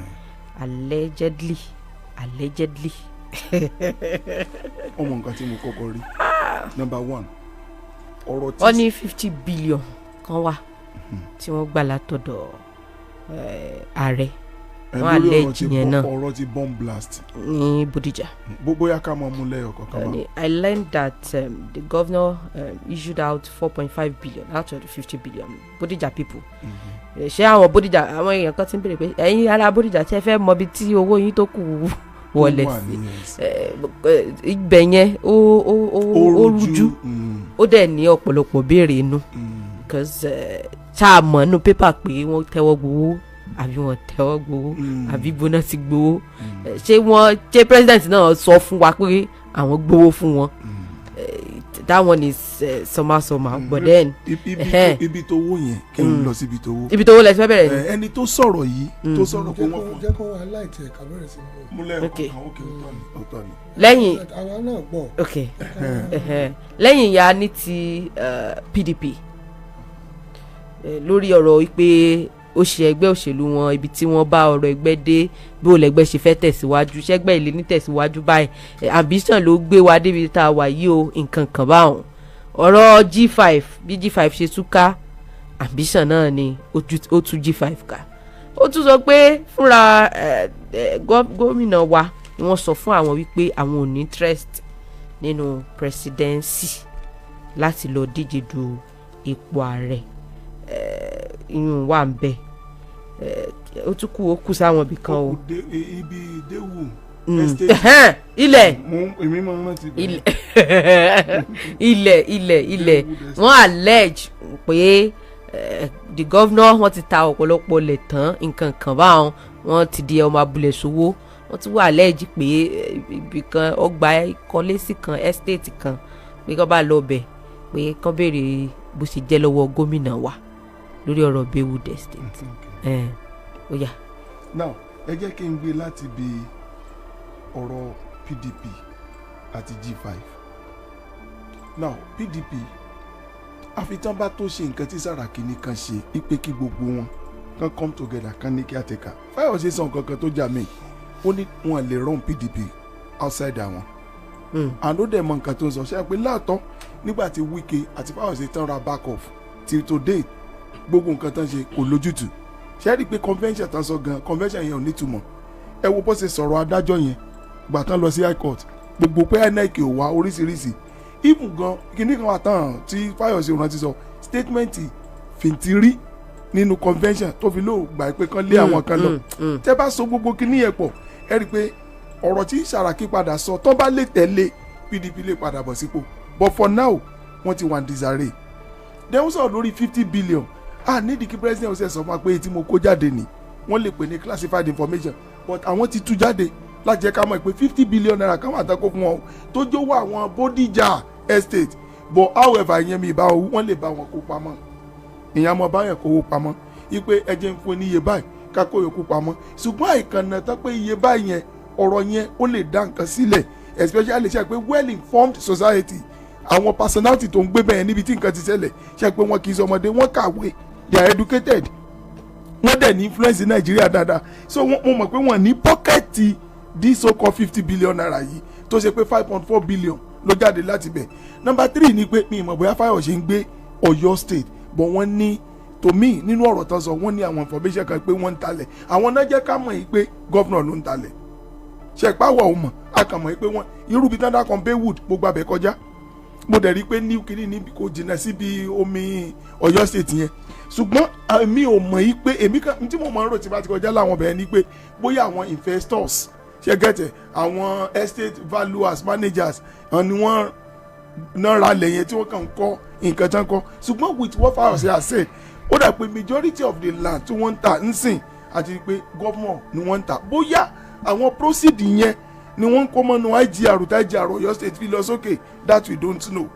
allegedly. ọmọ nǹkan tí mo kọ́kọ́ rí number 1 ọ̀rọ̀ tí wọ́n ní 50 billion kan wà tí wọ́n gbà látọ̀dọ̀ ààrẹ wọ́n allege yẹn náà ọ̀rọ̀ ti bomb blast ní Bodija. bóyá ká mọ̀ mú lẹ́yọ̀kọ̀ọ̀kan wá. I learned that the governor issued out 4.5 billion out of the 50 billion Bodija people. Ṣé àwọn Bodija àwọn èèyàn kan ti ń béèrè pé ẹ̀yin ará Bodija tí ẹ fẹ́ mọ ibi tí owó yín tó kù wọlé sí ibẹ̀ yẹn ó rújú ó dẹ̀ ní ọ̀pọ̀lọpọ̀ béèrè inú because ṣáà mọ̀ nínú pépà pé wọ́n tẹ́wọ́ gbowó àbí wọ́n tẹ́wọ́ gbowó àbí bóná ti gbowó ṣé president náà sọ fún wa pé àwọn gbowó fún wọn. That one is somehow but then ibi tó wó yẹn kí n lọ sí ibi tó wó lẹsí fẹ́ bẹ̀rẹ̀ ni. ẹni tó sọ̀rọ̀ yìí tó sọ̀rọ̀ pé wọ́n fún jẹ́ kó wà láìtì ẹ̀ka bẹ̀rẹ̀ sí mú lẹ́yìn ọ̀tọ̀ ni. lẹ́yìn àwa náà gbọ́. lẹ́yìn ya ní ti PDP lórí ọ̀rọ̀ wípé ó ṣe ẹgbẹ́ òṣèlú wọn ibi tí wọ́n bá ọ̀rọ̀ ẹgbẹ́ dé bí olẹ́gbẹ́ ṣe fẹ́ tẹ̀síwájú ṣẹ́gbẹ́ ilé ní tẹ̀síwájú báyìí ambition ló gbé wa débi tá a wà yìí o nǹkan kan báwọn ọ̀rọ̀ G5 bí G5 ṣe túká ambition náà ni ó tú G5 ká ó tún sọ pé fúnra gómìnà wa ni wọ́n sọ fún àwọn wípé àwọn ò ní interest nínú presidency láti lọ díje du ipò ààrẹ ìyún wà ń bẹ ó tún kù sáwọn ibì kan o. ibi déwù ilẹ̀ èmi máa ń rántí ilẹ̀ wọ́n allege pé the governor wọ́n ti ta ọ̀pọ̀lọpọ̀ lẹ̀ tán nǹkan kan báwọn wọ́n ti di ọmọ abúlé ṣòwò wọ́n ti wà allege pé ibì kan ọgbà kọ́lẹ́sì kan estate kan pé kọ́ bá lọ bẹ̀ pé kọ́ béèrè bó ṣe jẹ́ lọ́wọ́ gómìnà wa lórí ọ̀rọ̀ Baywood estate. Ó yá. Now ẹ jẹ́ kí n gbé láti bí ọ̀rọ̀ PDP àti G5. Now PDP àfitán bá tó ṣe nǹkan tí Sàràkí nìkan ṣe ipe kí gbogbo wọn kan come together kan ní kíátekà Fáyọ̀ṣe sọ nǹkan kan tó jà mí ó ní wọn lè run PDP outside àwọn àndó dẹ̀ mọ nǹkan tó ń sọ ṣe pé láàtọ́ nígbà tí Wike àti Fáyọ̀ṣe tán ra back off till today gbogbo nǹkan tán ṣe kò lójútùú ṣe rí i pé convention tán sọ gan convention yẹn ò nítumọ̀ ẹ wo bó ṣe sọ̀rọ̀ adájọ́ yẹn gbà tán lọ sí high court gbogbo pé INEC ò wá oríṣiríṣi even gan kíní kan wà tán tí Fáyọ̀ṣe rántí sọ statement fìntìrí nínú convention tó fi lóò gbà pé kán lé àwọn kan lọ tẹ́ bá so gbogbo kíní yẹn pọ̀ ẹ rí i pé ọ̀rọ̀ tí Sàràkí padà sọ tó bá lè tẹ̀lé PDP lè padà bọ̀ sípò but for now wọ́n ti wà ní disarray then wọ́n sọ̀rọ̀ lórí 50 billion nídìí kí president ọ̀sẹ̀ sọ fún wa pé tí mo kó jáde ni wọ́n lè pè ní classified information but àwọn ti tú jáde láti jẹ́ ká mọ̀ pé 50 billion naira kan wà tán kó fún wọn tó jówó àwọn Bódìjà estate but however ìyẹn mi ìbá wọn lè bá wọn kó pamọ́ ìyẹn àmọ́ báyẹn kó owó pamọ́ ipe ẹjẹ ń fún ní iye báyìí ká kó yòókù pamọ́ ṣùgbọ́n àìkànnà tán pé iye báyìí yẹn ọ̀rọ̀ yẹn ó lè dá nǹkan sílẹ̀ especially ṣe pé well informed society àwọn personality tó ń gbé bẹ́ẹ̀ níbi tí nǹkan ti ṣẹlẹ̀ ṣe pé wọn kì í ṣe ọmọdé wọn kàwé they are educated wọ́n dẹ̀ ní influence in Nigeria dáadáa so mo mọ̀ pé wọ́n ní pọ́kẹ́tì this so called 50 billion naira yìí tó ṣe pé 5.4 billion ló jáde láti bẹ̀. Number 3 ni pé mi ìmọ̀ bóyá Fáyọ̀ṣe ń gbé Ọ̀yọ́ state but wọ́n ní to me nínú ọ̀rọ̀ tán sọ wọ́n ní àwọn information kan pé wọ́n ń talẹ̀ àwọn náà jẹ́ ká mọ̀ yìí pé governor ló ń talẹ̀ ṣèpáwọ̀ ò mọ̀ a kàn mọ̀ yìí pé wọ́n irú bíi tanda kan Baywood gbogbo abẹ kọjá mo dẹ̀ rí i pé ní kiri níbi kò jìnnà síbi omi Ọ̀yọ́ state yẹn ṣùgbọ́n mi ò mọ̀ yí pé èmi kan tí mo máa ń rò tí bá ti kọjá láwọn ọbẹ̀ ni pé bóyá àwọn investors ṣe gẹ̀tẹ̀ àwọn estate valuers managers ni wọ́n náà ra lẹ́yìn tí wọ́n kàn ń kọ́ nǹkan tán kọ́ ṣùgbọ́n with what Fayose has said ó dà pé majority of the land tí wọ́n ń tà ń sìn àti pé governor ni wọ́n ń tà bóyá àwọn proceed yẹn ni wọ́n ń kó mọ́nu IGR tá IGR Ọ̀yọ́ state fi lọ sókè that we don't know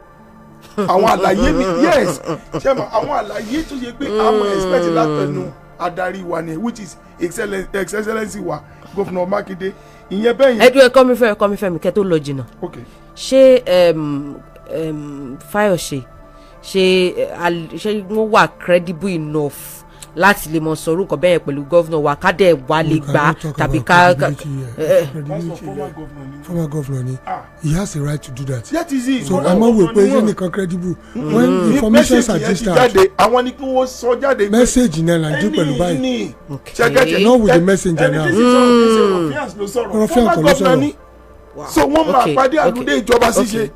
àwọn àlàyé mi yes ṣe mọ àwọn àlàyé tó yẹ pé àwọn expect látẹnu adarí wa ni which is excellency wa governor Makinde ìyẹn bẹ́ẹ̀ yẹn. ẹdùn ẹkọ mi fẹ́ mi kẹ́ tó lọ jìnnà ṣé Fayose ṣe wọ́n wà credible enough láti lè mọ sọ orúkọ bẹ́ẹ̀ pẹ̀lú gọ́vnọ̀ wa ká dẹ̀ wá lè gbà tàbí ká. former governor ni he has a right to do that. that is it. so àmọ́ wò pé ṣé nìkan credible when information are discharged àwọn ni kí wọ́n sọ jáde. message náà là ń dín pẹ̀lú báyìí ṣẹ́gẹ́tẹ̀ not with the messenger now. former governor ni so wọ́n máa pàdé àlùdé ìjọba ṣíṣe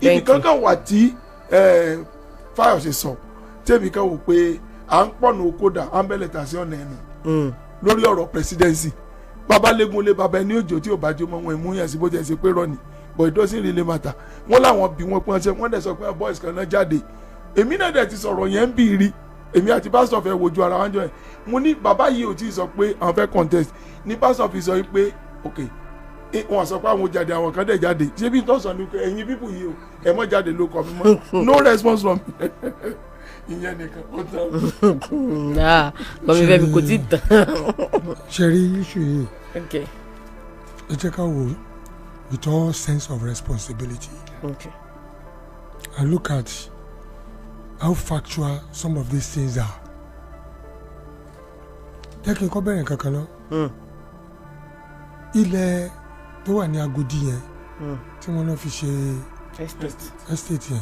ibi kankan wà tí Fayose sọ tẹ́bi kan wò pé à ń pọ̀nù okòdà à ń bẹ̀lẹ̀ tà sí ọ̀nà ẹnu lórí ọ̀rọ̀ presidency bàbá léegun lé bàbá ẹni òjò tí ò bá jó mọ́ wọn ìmúyàn sí bó jẹ́ ṣe pé rọ́ọ̀nì but it doesn't really matter wọ́n láwọn bí wọ́n pọ́n ṣe wọ́n dẹ̀ sọ pé boys kan náà jáde èmi náà dẹ̀ ti sọ̀rọ̀ yẹn ń bì rí èmi àti pásítọ̀ fẹ́ wojú ara wọn jọ ẹ̀ mo ní bàbá yìí ò tí ì sọ pé àwọn fẹ́ contest ní pásítọ̀ fi sọ pé ok wọn sọ pé àwọn jáde àwọn kan dẹ̀ jáde ṣé bí tó sọ ni pé ẹ̀yin pípù yìí o ẹ̀ mọ́ jáde ló kọ́ mi mọ́ no response from ìyẹn nìkan ó tán. kọ́mi fẹ́ mi kò tí ì tán. ṣe rí iṣu yìí ẹ jẹ́ ká wò with all sense of responsibility and look at how factual some of these things are. jẹ́ kí n kọ́ bẹ̀rẹ̀ kankan náà ilẹ̀ tó wà ní Agodi yẹn tí wọ́n náà fi ṣe estate yẹn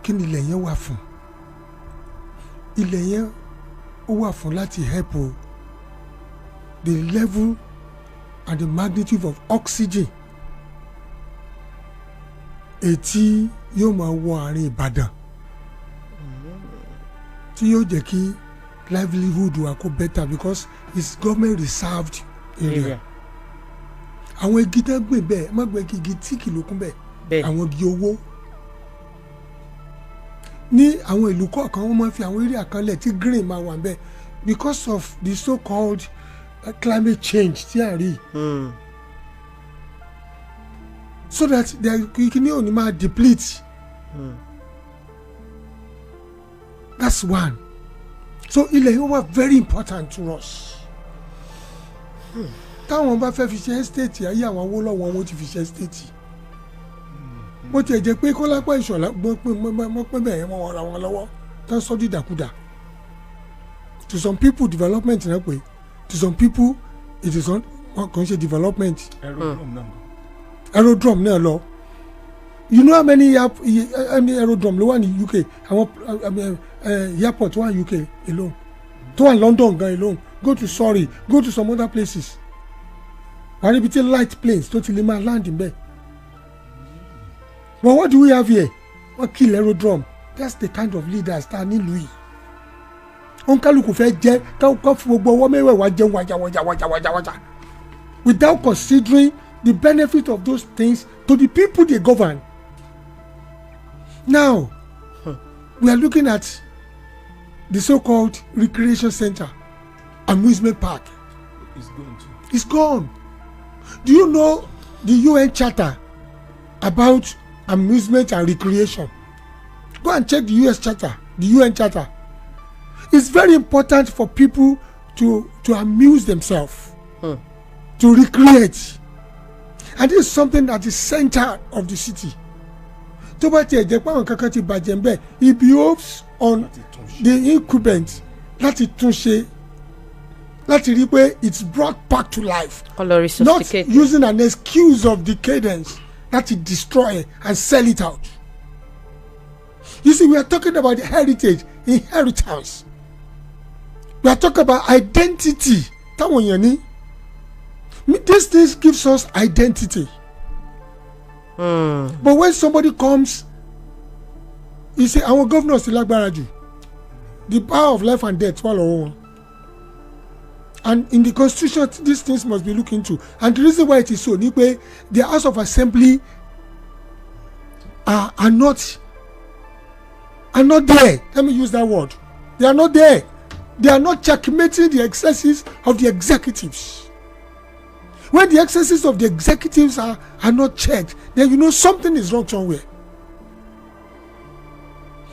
kí ni ilẹ̀ yẹn wà fún? ilẹ̀ yẹn ó wà fún láti help the level and the magnitude of oxygen ètí yóò máa wọ àárín Ìbàdàn tí yóò jẹ́ kí livelihood wa kó better because it's government reserved area. àwọn igi tẹ́ gbìn bẹ́ẹ̀ má gbẹ́ igi tí kìlókún bẹ́ẹ̀ àwọn igi owó ní àwọn ìlú kọ̀ọ̀kan wọ́n máa fi àwọn area kan lẹ̀ tí green máa wà bẹ́ẹ̀ because of the so-called climate change tí a rí so that kìíní ò ní máa deplete that's one so ilẹ̀ yìí wà very important to us táwọn bá fẹ́ fi ṣe estate ayé àwọn Awólọ́wọ̀ wọn ti fi ṣe estate bó tiẹ̀ jẹ́ pé Kọ́lápọ̀ Ìṣọ̀lá gbọ́ pé bẹ́ẹ̀ wọ́n ra wọn lọ́wọ́ tó ń sọ dídàkudà to some people development náà pé to some people it is not kàn ṣe development aerodrome náà lọ you know how many aerodrome ló wà ní UK àwọn airport wà ní UK alone tó wà London gan alone go to Surrey go to some other places wàá níbi tí light planes tó ti lè máa land in bẹ́ẹ̀. But what do we have here? Wọ́n kill aerodrome. That's the kind of leaders tá a nílùú yìí. Ònkálùkù fẹ́ jẹ́ ká fún gbogbo ọwọ́ mẹ́wẹ̀ẹ̀wá jẹun wájà without considering the benefit of those things to the people they govern. Now, we are looking at the so-called recreation center, amusement park. It's gone. Do you know the UN Charter about amusement and recreation? Go and check the US Charter, the UN Charter. It's very important for people to amuse themselves, to recreate. And this is something that is center of the city. Tó bá tiẹ̀ jẹ́ pé àwọn kankan ti bàjẹ́ ńbẹ̀, it behoves on the incumbent láti tún ṣe, láti rí pé it's brought back to life. Not using an excuse of decadence láti destroy and sell it out. You see, we are talking about heritage, inheritance. We are talking about identity. Táwọn èèyàn ní. These things gives us identity. But when somebody comes, you say our governor ti lágbára jù. the power of life and death wà lọ́wọ́ wọn. And in the constitution these things must be looked into, and the reason why it is so ni pé the House of Assembly are not there. Let me use that word. They are not there. They are not checkmating the excesses of the executives. When the excesses of the executives are not checked, then you know something is wrong somewhere.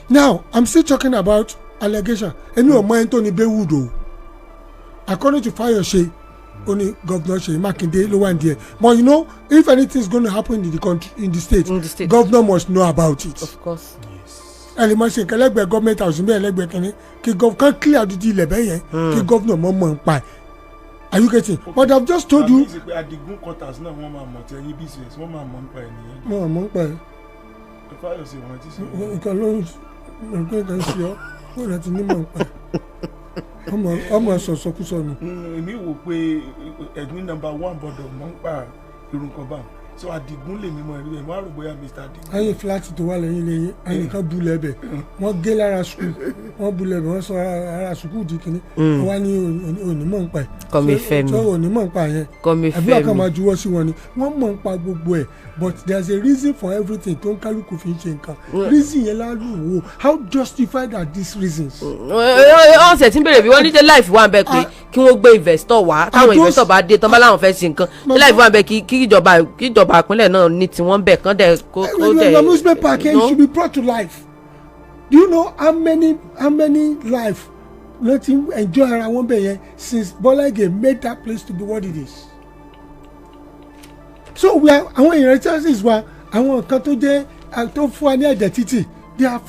Now I'm still talking about allegation. Emi o mo Anthony Bewood o. According to Fayose, only Governor Seyi Makinde ló wà there. But you know, if anything is going to happen in the country, in the state, governor must know about it. Of course. Yes. And must say, "Kẹlẹgbẹ government house be ẹlẹgbẹ kini, ki governor clear the deal ebe yẹn, ki governor mọ mọ npa." Are you getting? Okay. But I've just told you. Adigun quarters náà wọ́n máa mọ̀ tí ẹyin business wọ́n máa mọ̀ npa ẹnìyẹn. Wọ́n mọ̀ npa ẹ. Fayose wọ́n ti sọ. Nǹkan ló ń kan sí ọ, wọ́n láti ní mọ̀ npa ẹ. ọmọ sọsọkúsọ nù. èmi wò pé ẹ̀gbin number 1 gbọ́dọ̀ mọ̀ ń pa irun kan báwọn so Adigun lè mímọ ẹ̀rí ẹ̀ wọ́n á rò bóyá Mr. Adigun. ayé fúláàtì tó wà lẹ́yìn ayé kan bulẹ̀ ẹ̀bẹ̀ wọ́n gé lára sukùl wọ́n bulẹ̀ ẹ̀bẹ̀ wọ́n sọ ara sukùl di kìíní wọ́n wá ní onímọ̀ ń pa ẹ̀. kọ́mi fẹ́mi tó onímọ̀ ń pa yẹn kọ́mi fẹ́mi àbí ọkàn máa juwọ́ sí wọn ni wọ́n mọ̀ ń pa gbogbo ẹ̀ but there is a reason for everything tó ń kálukú fi ń ṣe nǹkan reason yẹn lálù wò how justified are these reasons. ọ̀sẹ̀ tí ń bèrè bí wọ́n ní jẹ́ life wà bẹ́ẹ̀ pé kí wọ́n gbé investor wá táwọn investor bá dé tán bá láwọn fẹ́ ṣe nǹkan jẹ́ life wà bẹ́ẹ̀ kí ìjọba ìpínlẹ̀ náà ní tiwọn bẹ́ẹ̀ kán dẹ̀ kó dẹ̀. the amusement park should be brought to life. Do you know how many life ló ti enjoy ara wọn bẹ́ẹ̀ yẹn since Bola Ige made that place to be what it is. So we are àwọn inheritances wa àwọn nǹkan tó jẹ́ tó fún wa ní ẹ̀jẹ̀ títì they are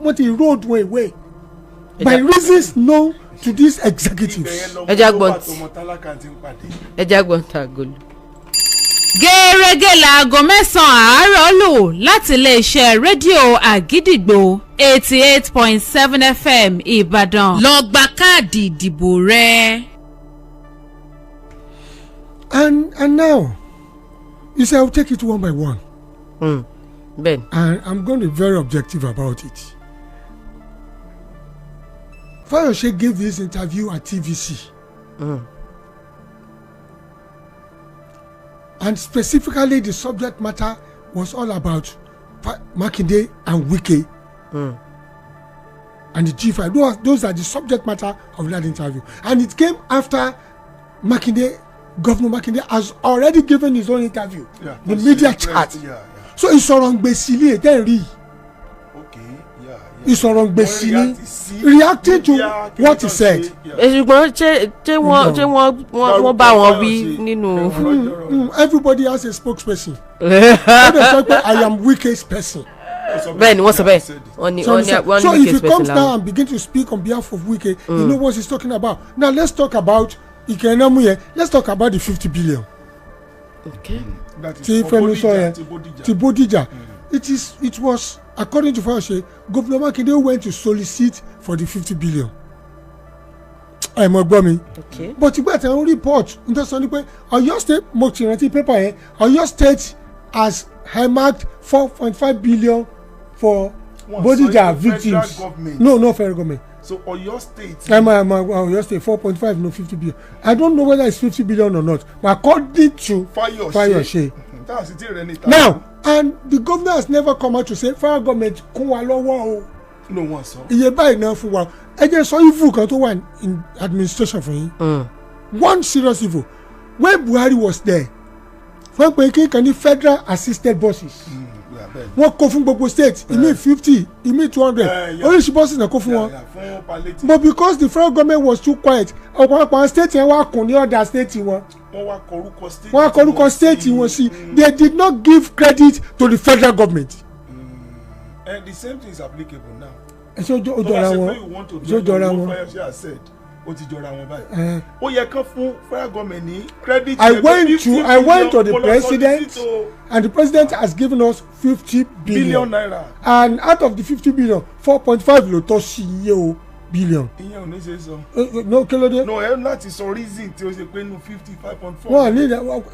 wọ́n ti road way way by reasons known to these executives. ẹja gbọ́n ta golo. gẹ́rẹ́gẹ́ láago 9 àárọ̀ lù láti iléeṣẹ́ rédíò àgídìgbò 88.7 FM Ìbàdàn lọ gba káàdì ìdìbò rẹ. And now you say I will take it one by one. Ben. And I'm going to be very objective about it. Fayose gave this interview at TVC. And specifically the subject matter was all about Makinde and Wike and the G5. Those are the subject matter of that interview. And it came after Governor Makinde has already given his own interview. Yeah, the media chat. So ìsọ̀rọ̀ ngbèsì tẹ́ rí. Ìsọ̀rọ̀ ngbèsì reacting to what he said. ṣùgbọ́n ṣé wọ́n bá wọn wí nínú. Everybody has a spokesperson. I am weakest person. bẹ́ẹ̀ni wọ́n sọ bẹ́ẹ̀. So if he comes now and begin to speak on behalf of Wike, you know what he's talking about. Now let's talk about let's talk about the 50 billion. Okay. Ti Bodija. It was according to Fayose, Governor Makinde went to solicit for the 50 billion. I'm a gbọ́ okay. But ìgbà tí wọ́n report nítorí sọ ni pé Ọ̀yọ́ state mo ti rántí paper yẹn Ọ̀yọ́ state has earmarked 4.5 billion for Bodija victims. No, not federal government. So Ọ̀yọ́ state. Ọ̀yọ́ state 4.5 no 50 billion. I don't know whether it's 50 billion or not, but according to Fayose. Now, and the governor has never come out to say federal government kún wa lọ́wọ́ o. No one sọ. Iye báyìí náà fún wa. Ẹ jẹ́ sọ evil kan tó wà in administration for yín. One serious evil. When Buhari was there, wọ́n pe kí kan ní federal assisted buses. Wọ́n kó fún gbogbo state ìmí 50 ìmí 200 oríṣi buses náà kó fún wọn. But because the federal government was too quiet ọ̀pọ̀lọpọ̀ state yẹn wá kùn ní ọ̀dà state wọn. Wọ́n wá korúkọ state wọn sí. They did not give credit to the federal government. And the same thing is applicable now. Ṣé ó jọra wọn? Ṣé ó jọra wọn? Ó ti jọra wọn báyìí. Ó yẹ kán fún federal government ní credit. I went to the president and the president has given us 50 billion naira. And out of the 50 billion 4.5 ló tọ́ sí iye o. billion. ìyẹn ò ní ṣe sọ. No, kí ló dé. no ẹ láti sọ reason tí o ṣe pé nu 55.4. Well,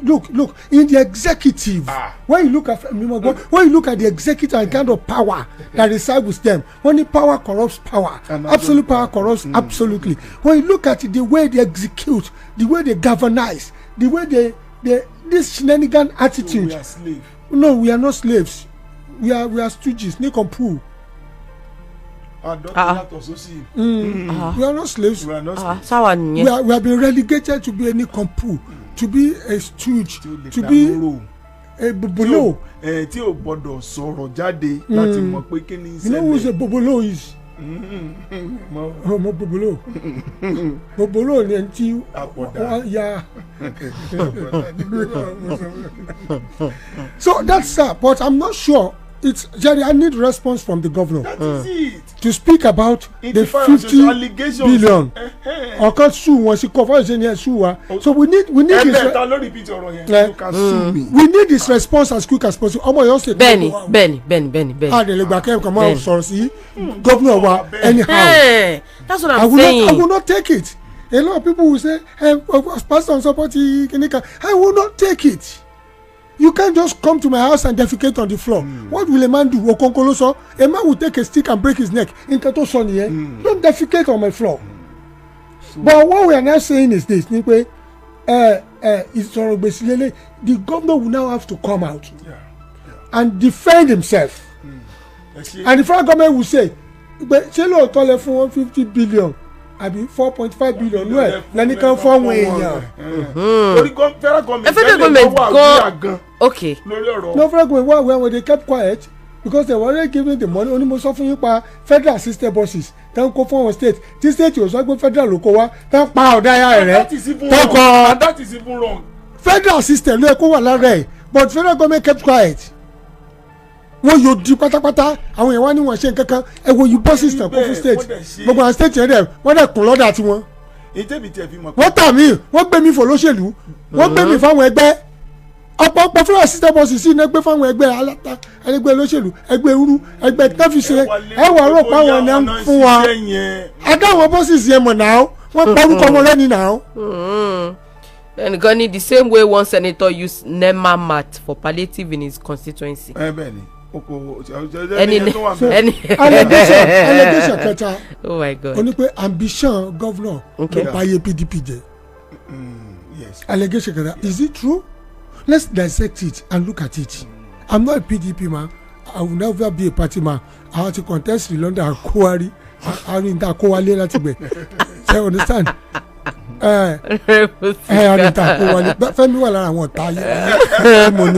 look in the executive. When you look at the executive and kind of power that reside with them, when the power corrupts power, absolute power corrupts absolutely. When you look at the way they execute, the way they governize, the way they this shenanigan attitude. So we are slaves. No, we are not slaves. We are stooges. Nikompu. We are not slaves. We are not slaves. We have been relegated to be a nikompu, to be a stooge, to be a bobolo. Tí o gbọ́dọ̀ sọ̀rọ̀ jáde láti mọ̀ pé kí ni ìṣẹ̀lẹ̀. You know who a bobolo is? Mo bobolo. Bobolo ni ẹni tí ya. So that's that, but I'm not sure. It's Jerry. I need response from the governor. That is it. To speak about the 50 billion. Ọ̀kan sue wọn sí kọ́ fọ́ọ̀ṣẹ́ ni ẹ̀ sue wa. So we need this. We need this response as quick as possible. Ọmọ yóò ṣe. Bẹ́ẹ̀ni. Àdèlégbà kẹ́kọ̀ọ́ máa sọ̀rọ̀ sí governor wa anyhow. That's what I'm saying. I will not take it. A lot of people will say, pastor support Kinika. I will not take it. You can't just come to my house and defecate on the floor. What will a man do? Okonkoloso, a man will take a stick and break his neck. In Kato Son here, don't defecate on my floor. But what we are now saying is this: the governor will now have to come out and defend himself. And the federal government will say, "But Chelo tole for 150 billion." Àbí 4.5 billion nú ẹ̀ lẹ́nìkan fún àwọn èèyàn. Federal government gan. Okay. No, federal government when they kept quiet because they were already giving the money. Onímọ̀ sọ fún yín pa federal system buses tán kó fún àwọn state tí state yóò sọ pé federal ló kó wá tán pa ọ̀dà ayá rẹ̀ tán kọ́. And that is even wrong. Federal system ló yẹ kó wà lára ẹ̀ but federal government kept quiet. Wọ́n yóò di pátápátá àwọn èèyàn wá ní wọ́n ṣe nǹkankan ẹ wo yìí bọ́ system kó fún state gbogbo àwọn state yẹn dẹ̀ wọ́n dẹ̀ kún lọ́dà tiwọn. Wọ́n tà mí wọ́n gbé mi fò lóṣèlú wọ́n gbé mi fáwọn ẹgbẹ́ ọ̀pọ̀ fúnra system bọ́ọ̀sì sí iná gbé fáwọn ẹgbẹ́ aláta ẹgbẹ́ olóṣèlú ẹgbẹ́ irú ẹgbẹ́ tẹ́fíṣe ẹ wà rò pa wọn náà fún wa adáwọn bọ́ọ̀sì yẹn mọ̀ náà wọ́n parúkọ wọn lẹ́ni náà. ẹnìkan ní the same way one senator used NEMA mat for palliative in his constituency. allegation kẹta. Oh my God. ó ní pé ambition governor ló báyé PDP jẹ. Allegation kẹta, is it true? Let's dissect it and look at it. I'm not a PDP man. I will never be a party man. I have to contest in London and Kowari. I mean that Kowali láti gbẹ. So you understand? Fẹ́mi wà lára àwọn ọ̀tá ayé.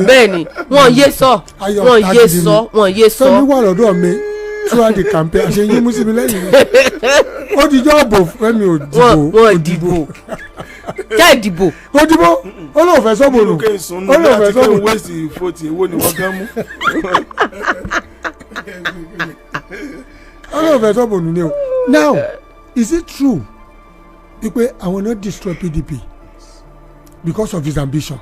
Bẹ́ẹ̀ni wọ́n yé sọ. Fẹ́mi wà lọ́dọ̀ mi throughout the campaign àṣẹ yín mú sí mi lẹ́yìn. Ó di jọ́ ọ̀bọ̀ Fẹ́mi ò dìbò. Wọ́n dìbò. Jẹ́ ìdìbò. Ó dìbò. Ó lóun fẹ́ sọ́bù nù. Ó lóun fẹ́ sọ́bù. Wẹ́sì fòtì èwo ni wọ́n gán mú. Ó lóun fẹ́ sọ́bù nù ni o. Now, is it true? Because I will not destroy PDP because of his ambition.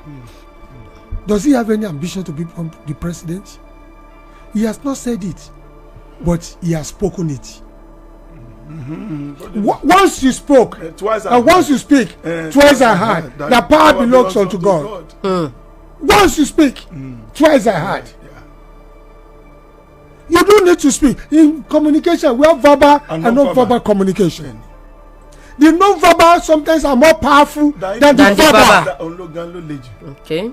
Does he have any ambition to become the president? He has not said it, but he has spoken it. Once you spoke, and once you speak, twice I heard. The power belongs unto God. Once you speak, twice I heard. You don't need to speak. In communication, we have verbal and non-verbal communication. The non-verbal sometimes are more powerful than the verbal. Okay.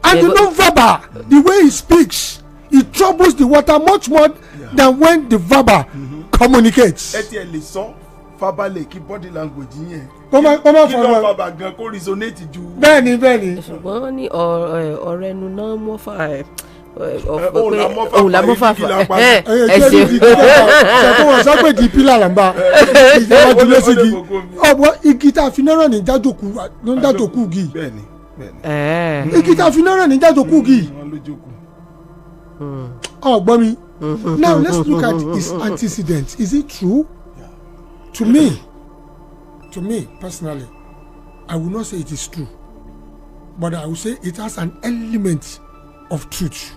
And the non-verbal, the way he speaks, it troubles the water much more than when the verbal communicates. Fabale kí body language yẹn. Kọ́má fọwọ́ bàbá gan kó resonate ju. Bẹ́ẹ̀ni. Ṣùgbọ́n ní ọ̀rẹ́ nu náà mọ́ fà òun la mọ́ fà ẹ ṣe. Ṣàkóso wọn sọ pé di pílà làǹbà ìjọba dúró sí igi. Ọ̀pọ̀ igi tá a fi náírà ní jájòkú ló ń jájòkú igi. Igi tá a fi náírà ní jájòkú igi. Ọ̀gbọ́n mi. Now let's look at his antecedents. Is it true? To me personally, I will not say it is true, but I will say it has an element of truth.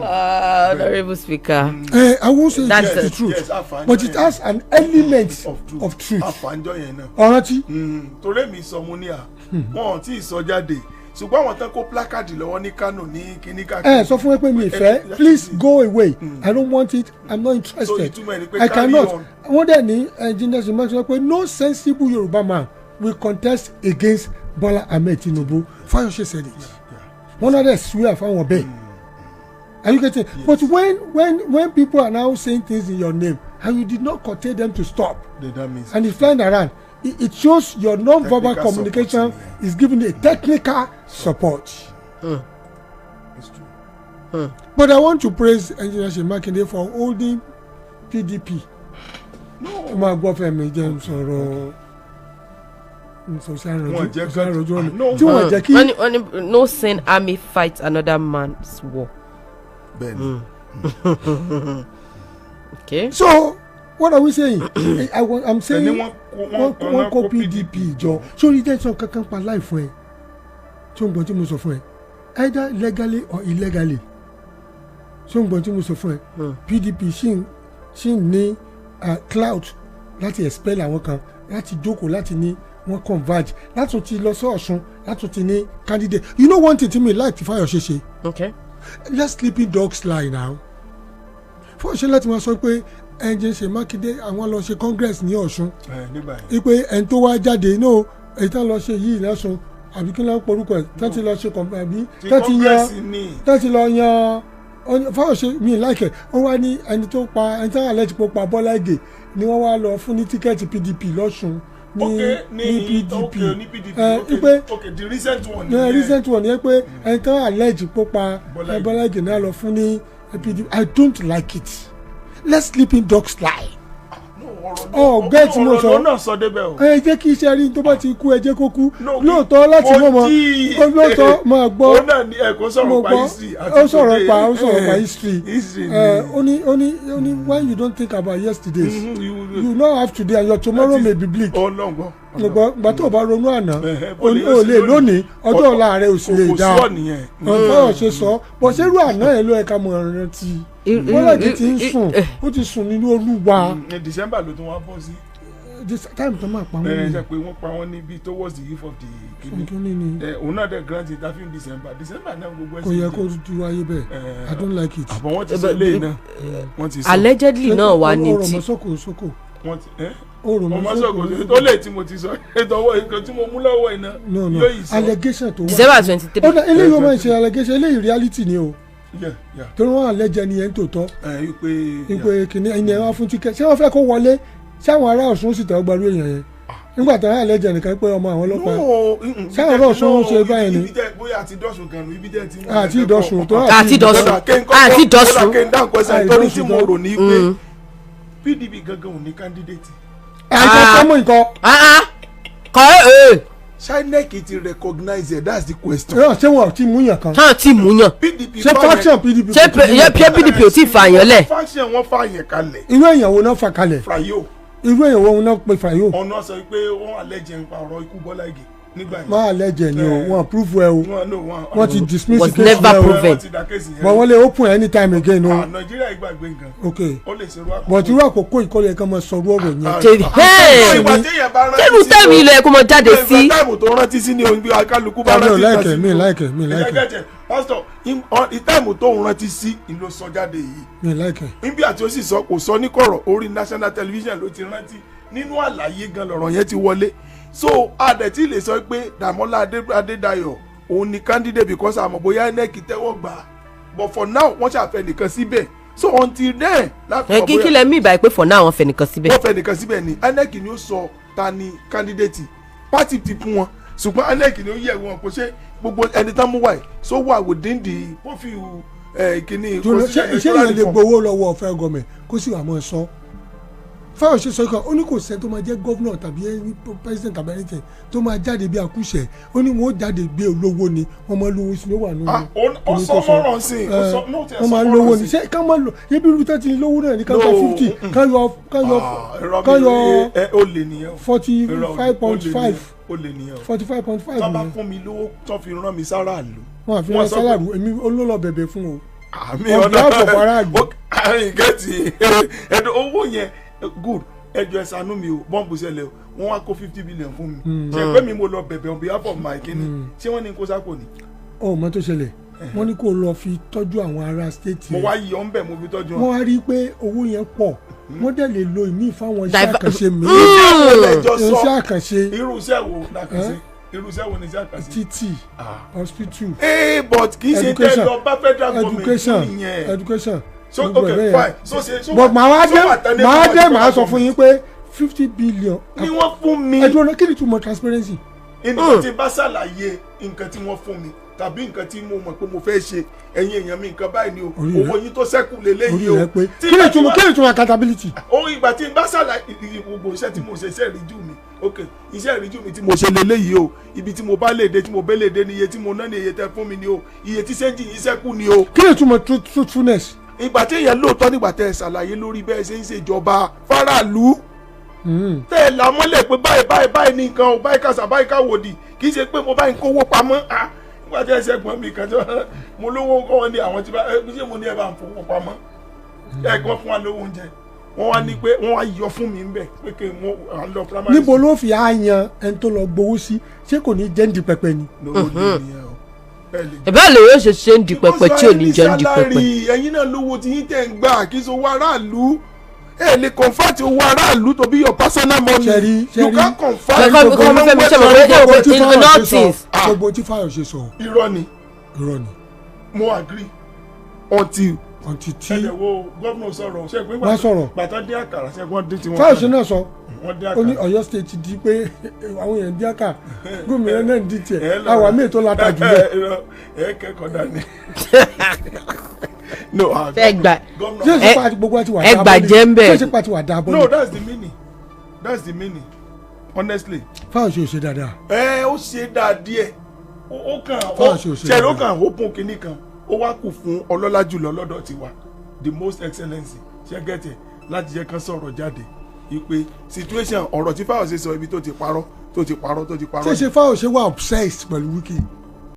Honorable Speaker. I won't say that's the truth, but it has an element of truth. àfàǹjọ yẹn náà. ọ̀rántí. torí mi sọ mo ní à wọn ò tí ì sọ jáde ṣùgbọ́n àwọn tán kó plákàdì lọ́wọ́ ní Kánò ní kíní káàkiri. sọ fún mi pé mi ìfẹ́ please go away I don't want it I'm not interested I cannot. wọ́n dẹ̀ ní engineer ṣe máa sọ pé no sensible Yoruba man will contest against Bola Ahmed Tinubu. Fayose said it. One of them swear fáwọn bẹ́ẹ̀. Are you getting? But when people are now saying things in your name and you did not curtail them to stop, and it's flying around, it shows your non-verbal communication is giving a technical support. It's true. But I want to praise Engineer Makinde for holding PDP. No. My girlfriend James or no sane army fight another man's war. Okay. So what are we saying? I'm saying one call PDP jọ sórí tẹsán kankan pa láì fún ẹ tí ó ń gbọ́n tí mo sọ fún ẹ either legally or illegally tí ó ń gbọ́n tí mo sọ fún ẹ PDP ṣì ní clout láti expel àwọn kan láti jókòó láti ní wọ́n converge láti ti lọ sí Ọ̀ṣun láti ti ní candidate. You know one thing to me like Fayose ṣe. Okay. Let's sleeping dogs lie now. Fayose láti máa sọ pé ẹnjẹ ṣe Mákindé àwọn lọ ṣe congress ní Ọ̀ṣun ipe ẹni tó wá jáde náà èyí tán lọ ṣe yìí lọ́sùn àbí kí ló ń porúkọ ẹ̀ tán ti lọ ṣe àbí tán ti lọ yan Fayose mi láìkẹ̀ wọ́n wá ní ẹni tó pa ẹni tán àlẹ́ ti pa Bọ́lá Ìgè ni wọ́n wá lọ fún ní tíkẹ́ẹ̀tì PDP lọ́sùn ní PDP the recent one recent one yẹ pé ẹni tán àlẹ́ pa Bọ́lá Ìgè náà lọ fún ní PDP. I don't like it. Let's sleeping dogs lie. Bẹ́ẹ̀ tí mo sọ ẹ jẹ́ kí iṣẹ́ rí tó bá ti kú ẹ jẹ́ kó kú lóòótọ́ láti mọ̀ lóòótọ́ máa gbọ́ mo gbọ́ ó sọ̀rọ̀ pa history ó ní when you don't think about yesterdays you now have today and your tomorrow may be bleak. gbà tó o bá ronú àná o lè lónìí ọjọ́ ọ̀la rẹ ò sì lè dá ọ̀fọ̀ ṣe sọ bọ̀ ṣerú àná ẹ̀ ló ẹ̀ka mọ̀ rántí bọ́lá ti ń sùn ó ti sùn nínú Olúwa. December ló tún wá bọ́ sí. this time tó máa pa wọ́n ní. ṣe pé wọ́n pa wọ́n níbi towards the eve of the kini òun náà dẹ̀ grant interview in December náà gbogbo ẹ̀sìn. kò yẹ kó tu wáyé bẹ́ẹ̀ I don't like it. àbọ̀ wọ́n ti sọ eléyìí náà wọ́n ti sọ. allegedly náà wà ní ti. sóko. wọ́n ti ọmọ sọ̀kò tó lè tí mo ti sọ ètò ọwọ́ ìkan tí mo mú lọ́wọ́ iná yóò yìí sọ. allegation tó wà. December 23. ó dà eléyìí wọ́n máa ń ṣe allegation eléyìí reality ni o. torí wọn àlẹjẹ ni yẹn tó tọ ìpè kìnìún ẹni ẹ wá fún tíkẹ́ ṣé wọ́n fẹ́ kó wọlé ṣé àwọn ará Ọ̀ṣun sì tẹ́ gbarú èèyàn yẹn nígbà tí wọ́n àlẹjẹ nìkan pé ọmọ àwọn ọlọ́pàá ṣé àwọn ará Ọ̀ṣun ṣe báyìí ni. àti ìdọ̀sùn tó àti ìdọ̀sùn torí tí mo rò ní pé PDP gangan ò ní candidate. àìsàn kọ́mọ nǹkan. kọ́ INEC ti recognize it, that's the question. ṣé wọn ti mú yàn kan. ṣé ti mú yàn. ṣé faction PDP. ṣé PDP ò tí ì fà yàn lẹ̀. faction wọn fà yàn kalẹ̀. irú èèyàn wo náà fà kalẹ̀. Frayo. irú èèyàn wo náà pe Frayo. ọ̀nà sọ pé wọ́n àlẹ́jẹ̀ ń pa ọ̀rọ̀ ikú Bọ́lá Ìgè nígbà yẹn. wọ́n àlẹ́jẹ̀ ni o wọ́n prove ẹ o wọ́n ti dismiss was never proven. but wọ́n lè open anytime again o. Nàìjíríà ìgbàgbé nǹkan. ok ó lè ṣerú àkókò. but irú àkókò ìkọlẹ̀ kan máa sọ̀rọ̀ ọ̀rọ̀ yẹn. tẹ́lu tẹ́lu ilẹ̀ kó mọ jáde sí. táìmù tó rántí sí ni òun akálukú bá rántí sí. mi láìkẹ́. pásítọ̀ táìmù tó rántí sí ló sọ jáde yìí. mi láìkẹ́. níbi àti ó sì sọ kò sọ ní kọ̀rọ̀ orí national television ló ti rántí nínú àlàyé gan lọ̀rọ̀ yẹn ti wọlé. So adẹ̀tí lè sọ pé Dàmọ́lá Adédayọ̀ òun ni candidate because àmọ́ bóyá INEC tẹ́wọ́ gbà but for now wọ́n ṣàfẹ́ nìkan síbẹ̀ so until then. kí lẹ mí ìbáyìí pé for now wọ́n fẹ́ nìkan síbẹ̀. wọ́n fẹ́ nìkan síbẹ̀ ni INEC ni ó sọ ta ni candidate party ti fún wọn ṣùgbọ́n INEC ni ó yẹ̀ wọ́n kò ṣe gbogbo ẹni tán mú wáyé so wà within the profile kìíní. ṣé ìyẹn lè gbowó lọ́wọ́ federal government kó sì wà mọ́ ẹ sọ. Fayose sọ kan ó ní kò sẹ́ tó máa jẹ́ gọ́vnọ̀ tàbí president tàbí anything tó máa jáde bí akúṣẹ̀ ó ní wọ́n jáde gbé olówó ni wọ́n máa lówó sí ló wà nínú. ọsọmọràn sí i wọ́n máa lówó ni ṣé ká máa lò yẹbi irú tẹ́tí lówó náà ní ká gba 50 ká yọ 45.5 45.5 tó bá fún mi lówó tó fi rán mi sára lò. wọ́n àfi rán sára lò èmi olólọ bẹ̀bẹ̀ fún o. àmì ọ̀dà gẹ́tì ẹ̀dùn owó yẹn good ẹjọ́ ẹ ṣàánú mi o bọ́ǹbù ṣẹlẹ̀ o wọ́n wá kó 50 billion fún mi ṣe pé mi mo lọ bẹ̀bẹ̀ on behalf of my kini ṣé wọ́n ní kó sápò ni. ó mọ tó ṣẹlẹ̀ wọ́n ní kó lọ fi tọ́jú àwọn ará state yẹn. mo wá yọ ọ́ ń bẹ̀ mo fi tọ́jú wọn. wọ́n wá rí i pé owó yẹn pọ̀ wọ́n dẹ̀ lè lo ìmí fáwọn iṣẹ́ àkànṣe mi. iṣẹ́ àkànṣe. irúṣẹ́ wo làkànṣe irúṣẹ́ wo ni iṣẹ́ àkànṣe. títì hospital. but kì í ṣe tẹ́ lọ bá federal government nìyẹn. education. so okay fine so ṣe but màá sọ fún yín pé 50 billion. ni wọ́n fún mi. ẹ̀dùn ọ̀nà kí ni túmọ̀ transparency. nǹkan tí bá ṣàlàyé nǹkan tí wọ́n fún mi tàbí nǹkan tí mo mọ̀ pé mo fẹ́ ṣe ẹ̀yin èèyàn mi nǹkan báyìí ni o owó yín tó ṣẹ́kù lélẹ́yìí o. kí ni túmọ̀ accountability. ohun ìgbà tí n bá ṣàlàyé gbogbo iṣẹ́ tí mo ṣe iṣẹ́ ìríjú mi ok iṣẹ́ ìríjú mi tí mo ṣe lélẹ́yìí o ibi tí mo bá lè dé tí mo bẹ́ lè dé ni iye tí mo ná ni iye tẹ́ fún mi ni o iye tí sẹ́ńjì yín ṣẹ́kù ni o. kí ni túmọ̀ truthfulness. ìgbà tí èèyàn lóòótọ́ nígbà tẹ́ ẹ ṣàlàyé lórí bẹ́ẹ̀ ṣe ń ṣèjọba faraàlú tẹ́ ẹ là mọ́lẹ̀ pé báyìí ní nǹkan o báyìí kàṣà báyìí káwòdì kì í ṣe pé mo báyìí kówó pamọ́ nígbà tí ẹ ṣe gbọ́n mi kan tí mo lówó kọ́ wọn ní àwọn tí ṣé mo ní ẹ bá ń fowó pamọ́ ẹ̀gbọ́n fún wa lówó oúnjẹ wọ́n wá ní pé wọ́n wá yọ fún mi ń bẹ̀ pé kí n à ń lọ primary. níbo ló fi àyàn ẹni tó lọ gbowó sí ṣé kò ní jẹ́ ń di pẹpẹ ni. ìbá lè yóò ṣe ń di pẹpẹ tí ò ní jẹ́ ń di pẹpẹ. ẹ̀yin náà lówó tí yín tẹ̀ ń gbà kí so wá aráàlú ẹ lè convert owó aráàlú to be your personal money you can convert gbogbo tí Fáyọ̀ṣe sọ. irọ́ ni mo agree until tí ẹ̀yẹ̀wò gómìnà sọ̀rọ̀ ṣe pé wọ́n sọ̀rọ̀ bàtà dín àkàrà ṣe wọ́n dín tiwọn. Fáyọ̀ṣe náà sọ ó ní Ọ̀yọ́ state ti di pé àwọn èèyàn dín àkà gómìnà náà ń dín tiẹ̀ àwọn àmì ètò láta jù lọ. ẹ kẹ́kọ̀ọ́ dání. no ẹ gbà ẹ gbà jẹ́ ń bẹ̀. ṣé pàtí wà dáa bọ́. no that's the meaning honestly. Fáyọ̀ṣe ò ṣe dáadáa. ó ṣe dáa díẹ̀ ó kàn Fáyọ̀ṣe ó kàn open kinní kan ó wá kù fún ọlọ́lá jùlọ lọ́dọ̀ tiwa the most excellency ṣe gẹ́tẹ̀ láti jẹ́ kán sọ̀rọ̀ jáde ipe situation ọ̀rọ̀ tí Fáyọ̀ṣe sọ ibi tó ti parọ́. ṣé Fáyọ̀ṣe wà obsessed pẹ̀lú Wike.